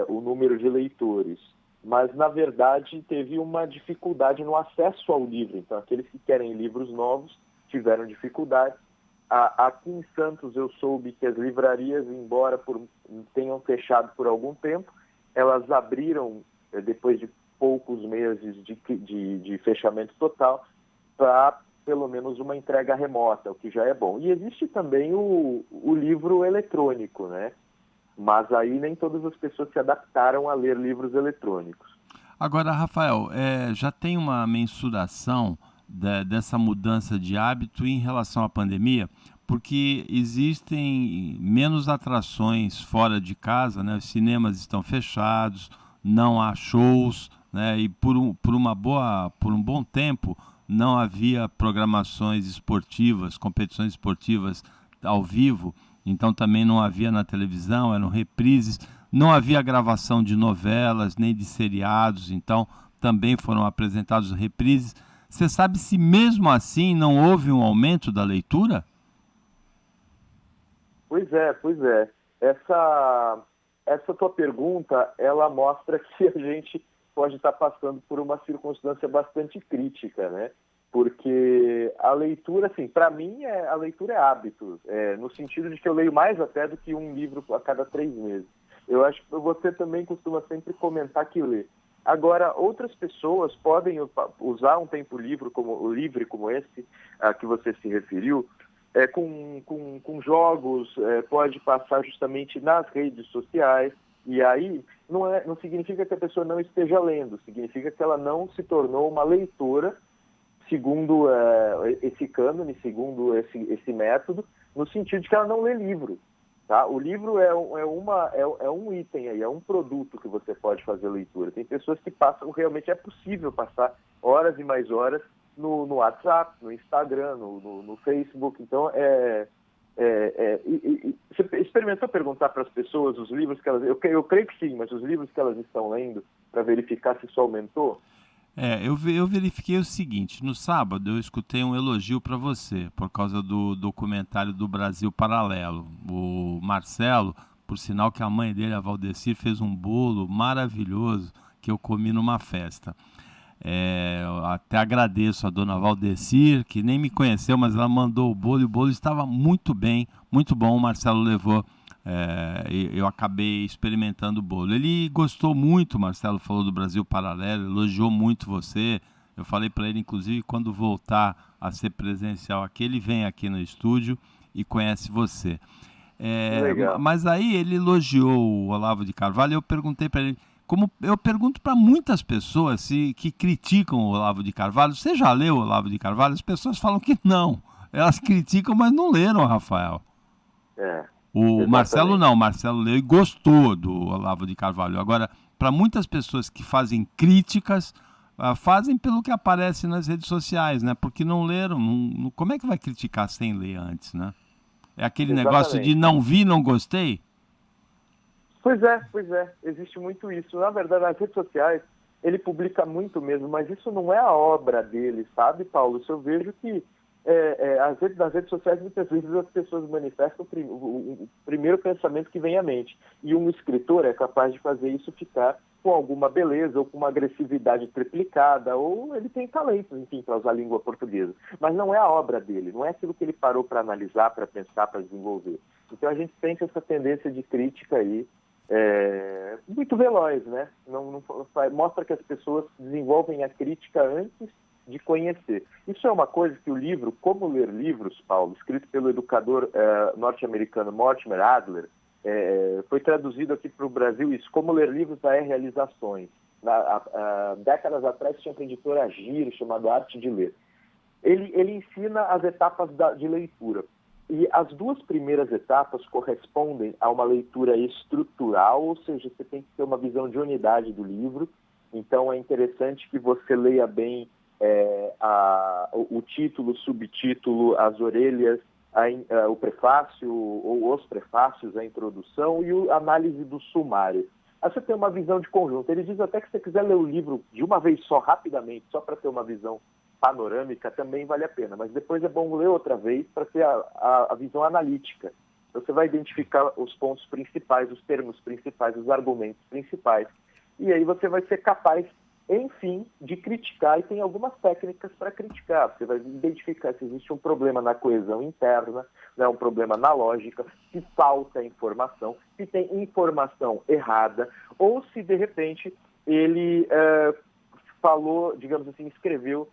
o número de leitores. Mas, na verdade, teve uma dificuldade no acesso ao livro. Então, aqueles que querem livros novos tiveram dificuldade. Aqui em Santos, eu soube que as livrarias, embora tenham fechado por algum tempo, elas abriram, depois de poucos meses de fechamento total, para pelo menos uma entrega remota, o que já é bom. E existe também o livro eletrônico, né? Mas aí nem todas as pessoas se adaptaram a ler livros eletrônicos. Agora, Rafael, já tem uma mensuração dessa mudança de hábito em relação à pandemia? Porque existem menos atrações fora de casa, né? Os cinemas estão fechados, não há shows, né? E por um bom tempo não havia programações esportivas, competições esportivas ao vivo. Então também não havia na televisão, eram reprises, não havia gravação de novelas, nem de seriados, então também foram apresentados reprises. Você sabe se mesmo assim não houve um aumento da leitura? Pois é. Essa tua pergunta, ela mostra que a gente pode estar passando por uma circunstância bastante crítica, né? Porque a leitura, assim, para mim, a leitura é hábito, no sentido de que eu leio mais até do que um livro a cada 3 meses. Eu acho que você também costuma sempre comentar que lê. Agora, outras pessoas podem usar um tempo livre como esse a que você se referiu, com jogos, pode passar justamente nas redes sociais, e aí não significa que a pessoa não esteja lendo, significa que ela não se tornou uma leitora, segundo esse cânone, segundo esse método, no sentido de que ela não lê livro. Tá? O livro é um item aí, é um produto que você pode fazer leitura. Tem pessoas que realmente é possível passar horas e mais horas no WhatsApp, no Instagram, no Facebook. Então, você experimentou perguntar para as pessoas os livros que elas... Eu creio que sim, mas os livros que elas estão lendo, para verificar se isso aumentou? Eu verifiquei o seguinte: no sábado eu escutei um elogio para você, por causa do documentário do Brasil Paralelo. O Marcelo, por sinal que a mãe dele, a Valdecir, fez um bolo maravilhoso que eu comi numa festa. Eu até agradeço a dona Valdecir, que nem me conheceu, mas ela mandou o bolo e o bolo estava muito bem, muito bom. O Marcelo levou, eu acabei experimentando o bolo. Ele gostou muito, o Marcelo falou do Brasil Paralelo, elogiou muito você. Eu falei para ele, inclusive, quando voltar a ser presencial aqui, ele vem aqui no estúdio e conhece você. Mas aí ele elogiou o Olavo de Carvalho e eu perguntei para ele, como eu pergunto para muitas pessoas que criticam o Olavo de Carvalho, você já leu o Olavo de Carvalho? As pessoas falam que não. Elas criticam, mas não leram, Rafael. O Marcelo não, o Marcelo leu e gostou do Olavo de Carvalho. Agora, para muitas pessoas que fazem críticas, fazem pelo que aparece nas redes sociais, né? Porque não leram. Como é que vai criticar sem ler antes, né? É aquele negócio de não vi, não gostei? Pois é. Existe muito isso. Na verdade, nas redes sociais, ele publica muito mesmo, mas isso não é a obra dele, sabe, Paulo? Isso eu vejo que nas redes sociais muitas vezes as pessoas manifestam o primeiro pensamento que vem à mente. E um escritor é capaz de fazer isso ficar com alguma beleza ou com uma agressividade triplicada, ou ele tem talento, enfim, para usar a língua portuguesa. Mas não é a obra dele, não é aquilo que ele parou para analisar, para pensar, para desenvolver. Então a gente tem essa tendência de crítica aí, muito veloz, né? Mostra que as pessoas desenvolvem a crítica antes de conhecer. Isso é uma coisa que o livro Como Ler Livros, Paulo, escrito pelo educador norte-americano Mortimer Adler, foi traduzido aqui para o Brasil isso, Como Ler Livros é Realizações. Décadas atrás tinha uma editora Giro, chamada Arte de Ler. Ele ensina as etapas de leitura. E as duas primeiras etapas correspondem a uma leitura estrutural, ou seja, você tem que ter uma visão de unidade do livro. Então é interessante que você leia bem o título, o subtítulo, as orelhas, o prefácio ou os prefácios, a introdução e a análise do sumário. Aí você tem uma visão de conjunto. Ele diz até que se você quiser ler o livro de uma vez só, rapidamente, só para ter uma visão panorâmica, também vale a pena. Mas depois é bom ler outra vez para ter a visão analítica. Você vai identificar os pontos principais, os termos principais, os argumentos principais. E aí você vai ser capaz, enfim, de criticar, e tem algumas técnicas para criticar. Você vai identificar se existe um problema na coesão interna, né, um problema na lógica, se falta informação, se tem informação errada, ou se, de repente, ele falou, digamos assim, escreveu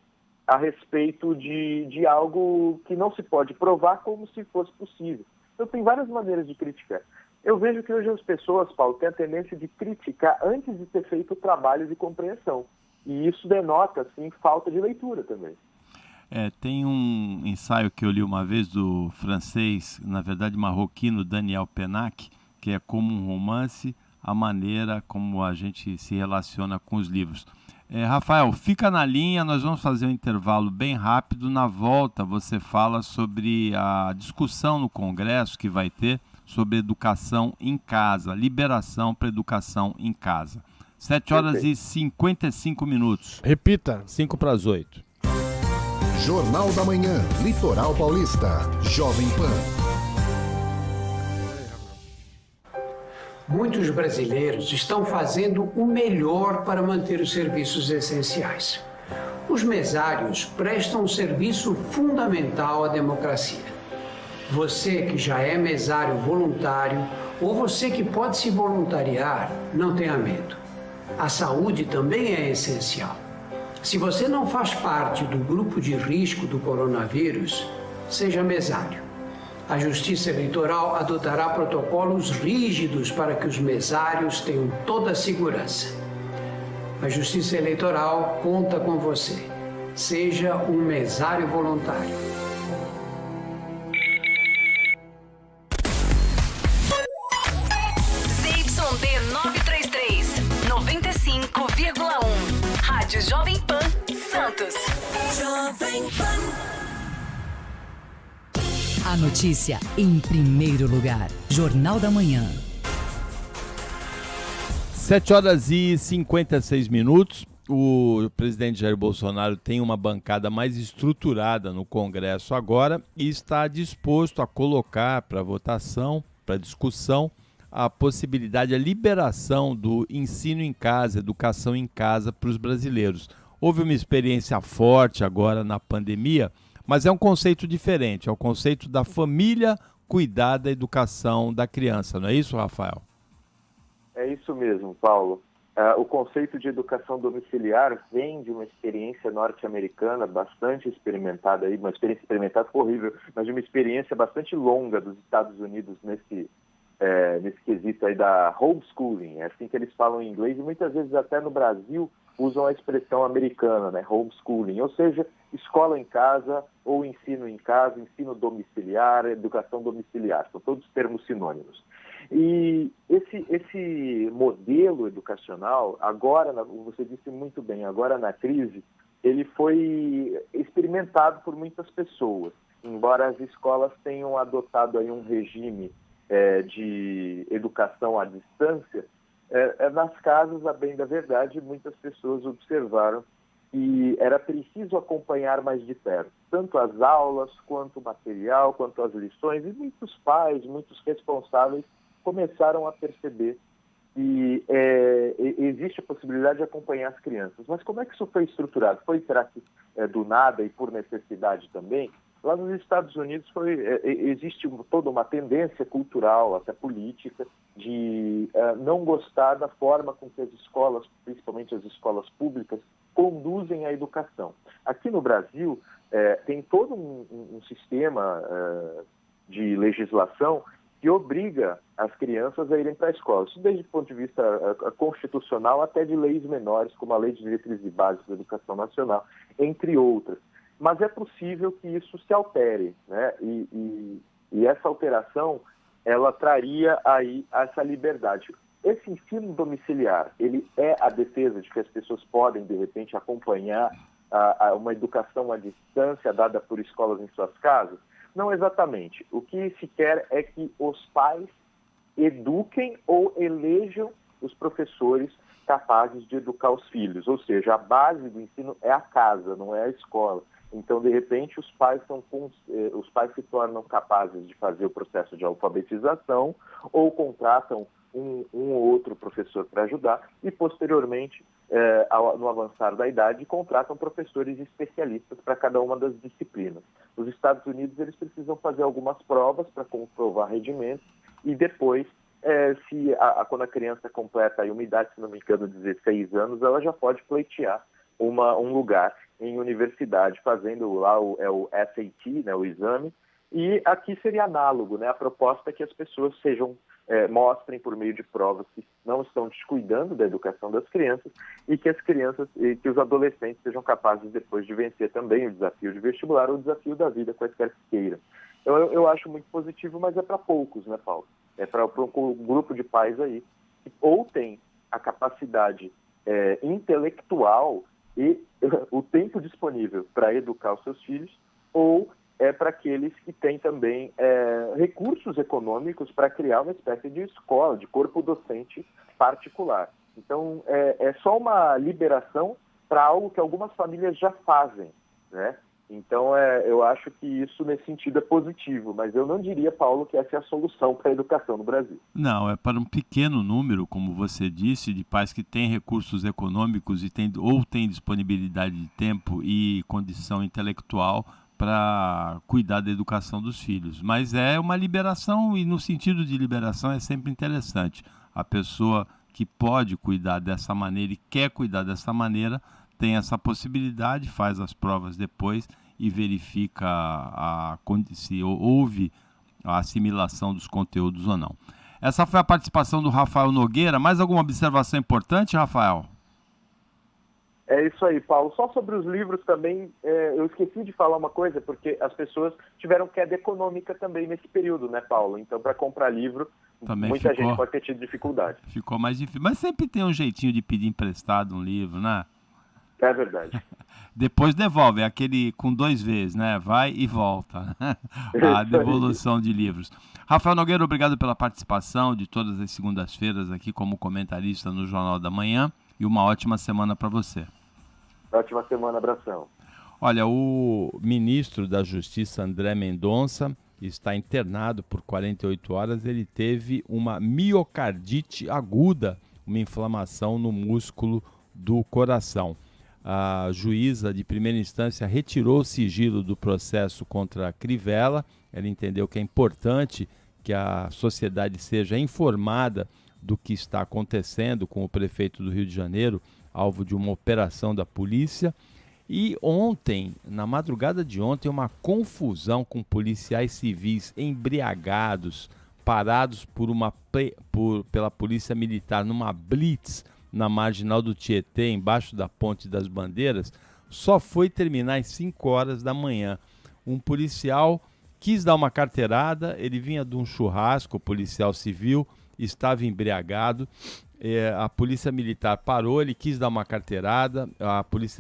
a respeito de algo que não se pode provar como se fosse possível. Então, tem várias maneiras de criticar. Eu vejo que hoje as pessoas, Paulo, têm a tendência de criticar antes de ter feito o trabalho de compreensão. E isso denota, assim, falta de leitura também. Tem um ensaio que eu li uma vez do francês, na verdade marroquino, Daniel Pennac, que é como um romance, a maneira como a gente se relaciona com os livros. Rafael, fica na linha, nós vamos fazer um intervalo bem rápido. Na volta você fala sobre a discussão no Congresso que vai ter sobre educação em casa, liberação para educação em casa. 7h55. Repita. 7:55. Jornal da Manhã, Litoral Paulista, Jovem Pan. Muitos brasileiros estão fazendo o melhor para manter os serviços essenciais. Os mesários prestam um serviço fundamental à democracia. Você que já é mesário voluntário ou você que pode se voluntariar, não tenha medo. A saúde também é essencial. Se você não faz parte do grupo de risco do coronavírus, seja mesário. A Justiça Eleitoral adotará protocolos rígidos para que os mesários tenham toda a segurança. A Justiça Eleitoral conta com você. Seja um mesário voluntário. ZYD 933, 95,1. Rádio Jovem Pan, Santos. Jovem Pan. A notícia em primeiro lugar. Jornal da Manhã. 7h56. O presidente Jair Bolsonaro tem uma bancada mais estruturada no Congresso agora e está disposto a colocar para votação, para discussão, a possibilidade, a liberação do ensino em casa, educação em casa para os brasileiros. Houve uma experiência forte agora na pandemia, mas é um conceito diferente, é o conceito da família cuidar da educação da criança, não é isso, Rafael? É isso mesmo, Paulo. O conceito de educação domiciliar vem de uma experiência norte-americana bastante experimentada, uma experiência experimentada horrível, mas de uma experiência bastante longa dos Estados Unidos nesse quesito aí da homeschooling, é assim que eles falam em inglês, e muitas vezes até no Brasil usam a expressão americana, né, homeschooling, ou seja, escola em casa ou ensino em casa, ensino domiciliar, educação domiciliar, são todos termos sinônimos. E esse modelo educacional, agora, você disse muito bem, agora na crise, ele foi experimentado por muitas pessoas, embora as escolas tenham adotado aí um regime de educação à distância. Nas casas, a bem da verdade, muitas pessoas observaram que era preciso acompanhar mais de perto, tanto as aulas, quanto o material, quanto as lições, e muitos pais, muitos responsáveis começaram a perceber que existe a possibilidade de acompanhar as crianças. Mas como é que isso foi estruturado? Será que do nada e por necessidade também? Lá nos Estados Unidos existe toda uma tendência cultural, até política, de não gostar da forma com que as escolas, principalmente as escolas públicas, conduzem a educação. Aqui no Brasil, tem todo um sistema de legislação que obriga as crianças a irem para a escola. Isso desde o ponto de vista constitucional até de leis menores, como a Lei de Diretrizes e Bases da Educação Nacional, entre outras. Mas é possível que isso se altere, né? E essa alteração, ela traria aí essa liberdade. Esse ensino domiciliar, ele é a defesa de que as pessoas podem, de repente, acompanhar uma educação à distância dada por escolas em suas casas? Não exatamente. O que se quer é que os pais eduquem ou elejam os professores capazes de educar os filhos. Ou seja, a base do ensino é a casa, não é a escola. Então, de repente, os pais se tornam capazes de fazer o processo de alfabetização ou contratam um ou outro professor para ajudar e, posteriormente, no avançar da idade, contratam professores especialistas para cada uma das disciplinas. Nos Estados Unidos, eles precisam fazer algumas provas para comprovar rendimento e depois, quando a criança completa aí uma idade, se não me engano, 16 anos, ela já pode pleitear um lugar em universidade, fazendo lá o SAT, né, o exame, e aqui seria análogo, né? A proposta é que as pessoas mostrem por meio de provas que não estão descuidando da educação das crianças e que as crianças e que os adolescentes sejam capazes depois de vencer também o desafio de vestibular ou o desafio da vida, quaisquer que queiram. Eu acho muito positivo, mas é para poucos, né, Paulo? É para um grupo de pais aí que ou tem a capacidade intelectual e o tempo disponível para educar os seus filhos, ou para aqueles que têm também recursos econômicos para criar uma espécie de escola, de corpo docente particular. Então, é só uma liberação para algo que algumas famílias já fazem, né? Então, eu acho que isso, nesse sentido, é positivo, mas eu não diria, Paulo, que essa é a solução para a educação no Brasil. Não, é para um pequeno número, como você disse, de pais que têm recursos econômicos ou têm disponibilidade de tempo e condição intelectual para cuidar da educação dos filhos. Mas é uma liberação, e no sentido de liberação é sempre interessante. A pessoa que pode cuidar dessa maneira e quer cuidar dessa maneira tem essa possibilidade, faz as provas depois e verifica se houve a assimilação dos conteúdos ou não. Essa foi a participação do Rafael Nogueira. Mais alguma observação importante, Rafael? É isso aí, Paulo. Só sobre os livros também, eu esqueci de falar uma coisa, porque as pessoas tiveram queda econômica também nesse período, né, Paulo? Então, para comprar livro, também muita gente pode ter tido dificuldade. Ficou mais difícil. Mas sempre tem um jeitinho de pedir emprestado um livro, né? É verdade. Depois devolve, é aquele com 2 vezes, né? Vai e volta. A devolução de livros. Rafael Nogueira, obrigado pela participação de todas as segundas-feiras aqui como comentarista no Jornal da Manhã e uma ótima semana para você. Ótima semana, abração. Olha, o ministro da Justiça, André Mendonça, está internado por 48 horas. Ele teve uma miocardite aguda, uma inflamação no músculo do coração. A juíza de primeira instância retirou o sigilo do processo contra a Crivella. Ela entendeu que é importante que a sociedade seja informada do que está acontecendo com o prefeito do Rio de Janeiro, alvo de uma operação da polícia. E ontem, na madrugada de ontem, uma confusão com policiais civis embriagados, parados pela polícia militar numa blitz na marginal do Tietê, embaixo da Ponte das Bandeiras, só foi terminar às 5 horas da manhã. Um policial quis dar uma carteirada, ele vinha de um churrasco, policial civil, estava embriagado, a polícia militar parou, ele quis dar uma carteirada,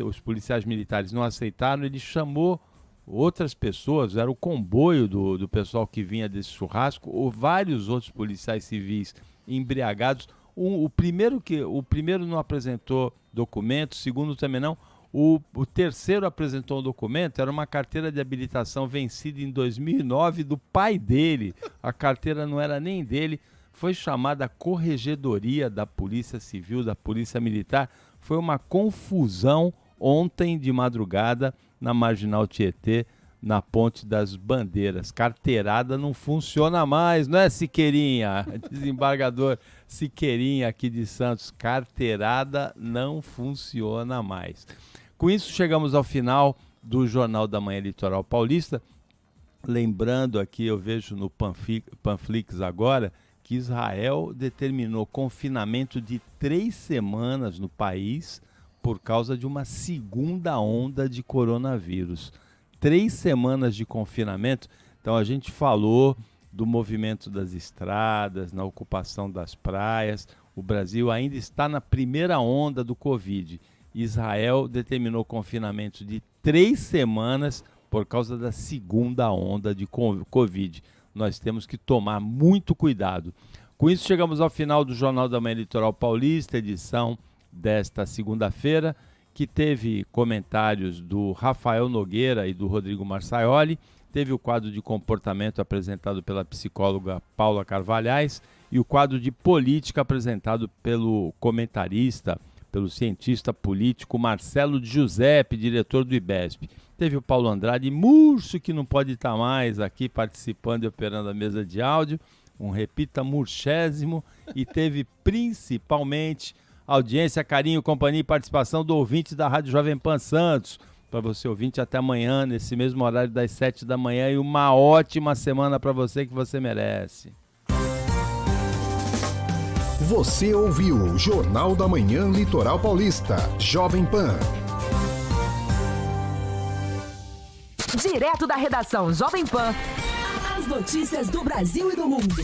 os policiais militares não aceitaram, ele chamou outras pessoas, era o comboio do pessoal que vinha desse churrasco, ou vários outros policiais civis embriagados. O primeiro não apresentou documento, o segundo também não. O terceiro apresentou um documento, era uma carteira de habilitação vencida em 2009 do pai dele. A carteira não era nem dele, foi chamada Corregedoria da Polícia Civil, da Polícia Militar. Foi uma confusão ontem de madrugada na Marginal Tietê, na Ponte das Bandeiras. Carteirada não funciona mais, não é, Siqueirinha? Desembargador Siqueirinha aqui de Santos. Carteirada não funciona mais. Com isso, chegamos ao final do Jornal da Manhã Litoral Paulista. Lembrando aqui, eu vejo no Panflix agora, que Israel determinou confinamento de 3 semanas no país por causa de uma segunda onda de coronavírus. 3 semanas de confinamento. Então a gente falou do movimento das estradas, na ocupação das praias. O Brasil ainda está na primeira onda do Covid. Israel determinou confinamento de 3 semanas por causa da segunda onda de Covid. Nós temos que tomar muito cuidado. Com isso, chegamos ao final do Jornal da Manhã Litoral Paulista, edição desta segunda-feira, que teve comentários do Rafael Nogueira e do Rodrigo Marçaioli, teve o quadro de comportamento apresentado pela psicóloga Paula Carvalhais e o quadro de política apresentado pelo comentarista, pelo cientista político Marcelo Giuseppe, diretor do IBESP. Teve o Paulo Andrade, murcho, que não pode estar mais aqui participando e operando a mesa de áudio, um repita murchésimo, e teve principalmente audiência, carinho, companhia e participação do ouvinte da Rádio Jovem Pan Santos. Para você, ouvinte, até amanhã, nesse mesmo horário das 7 da manhã, e uma ótima semana para você que você merece. Você ouviu o Jornal da Manhã Litoral Paulista, Jovem Pan. Direto da redação Jovem Pan, as notícias do Brasil e do mundo.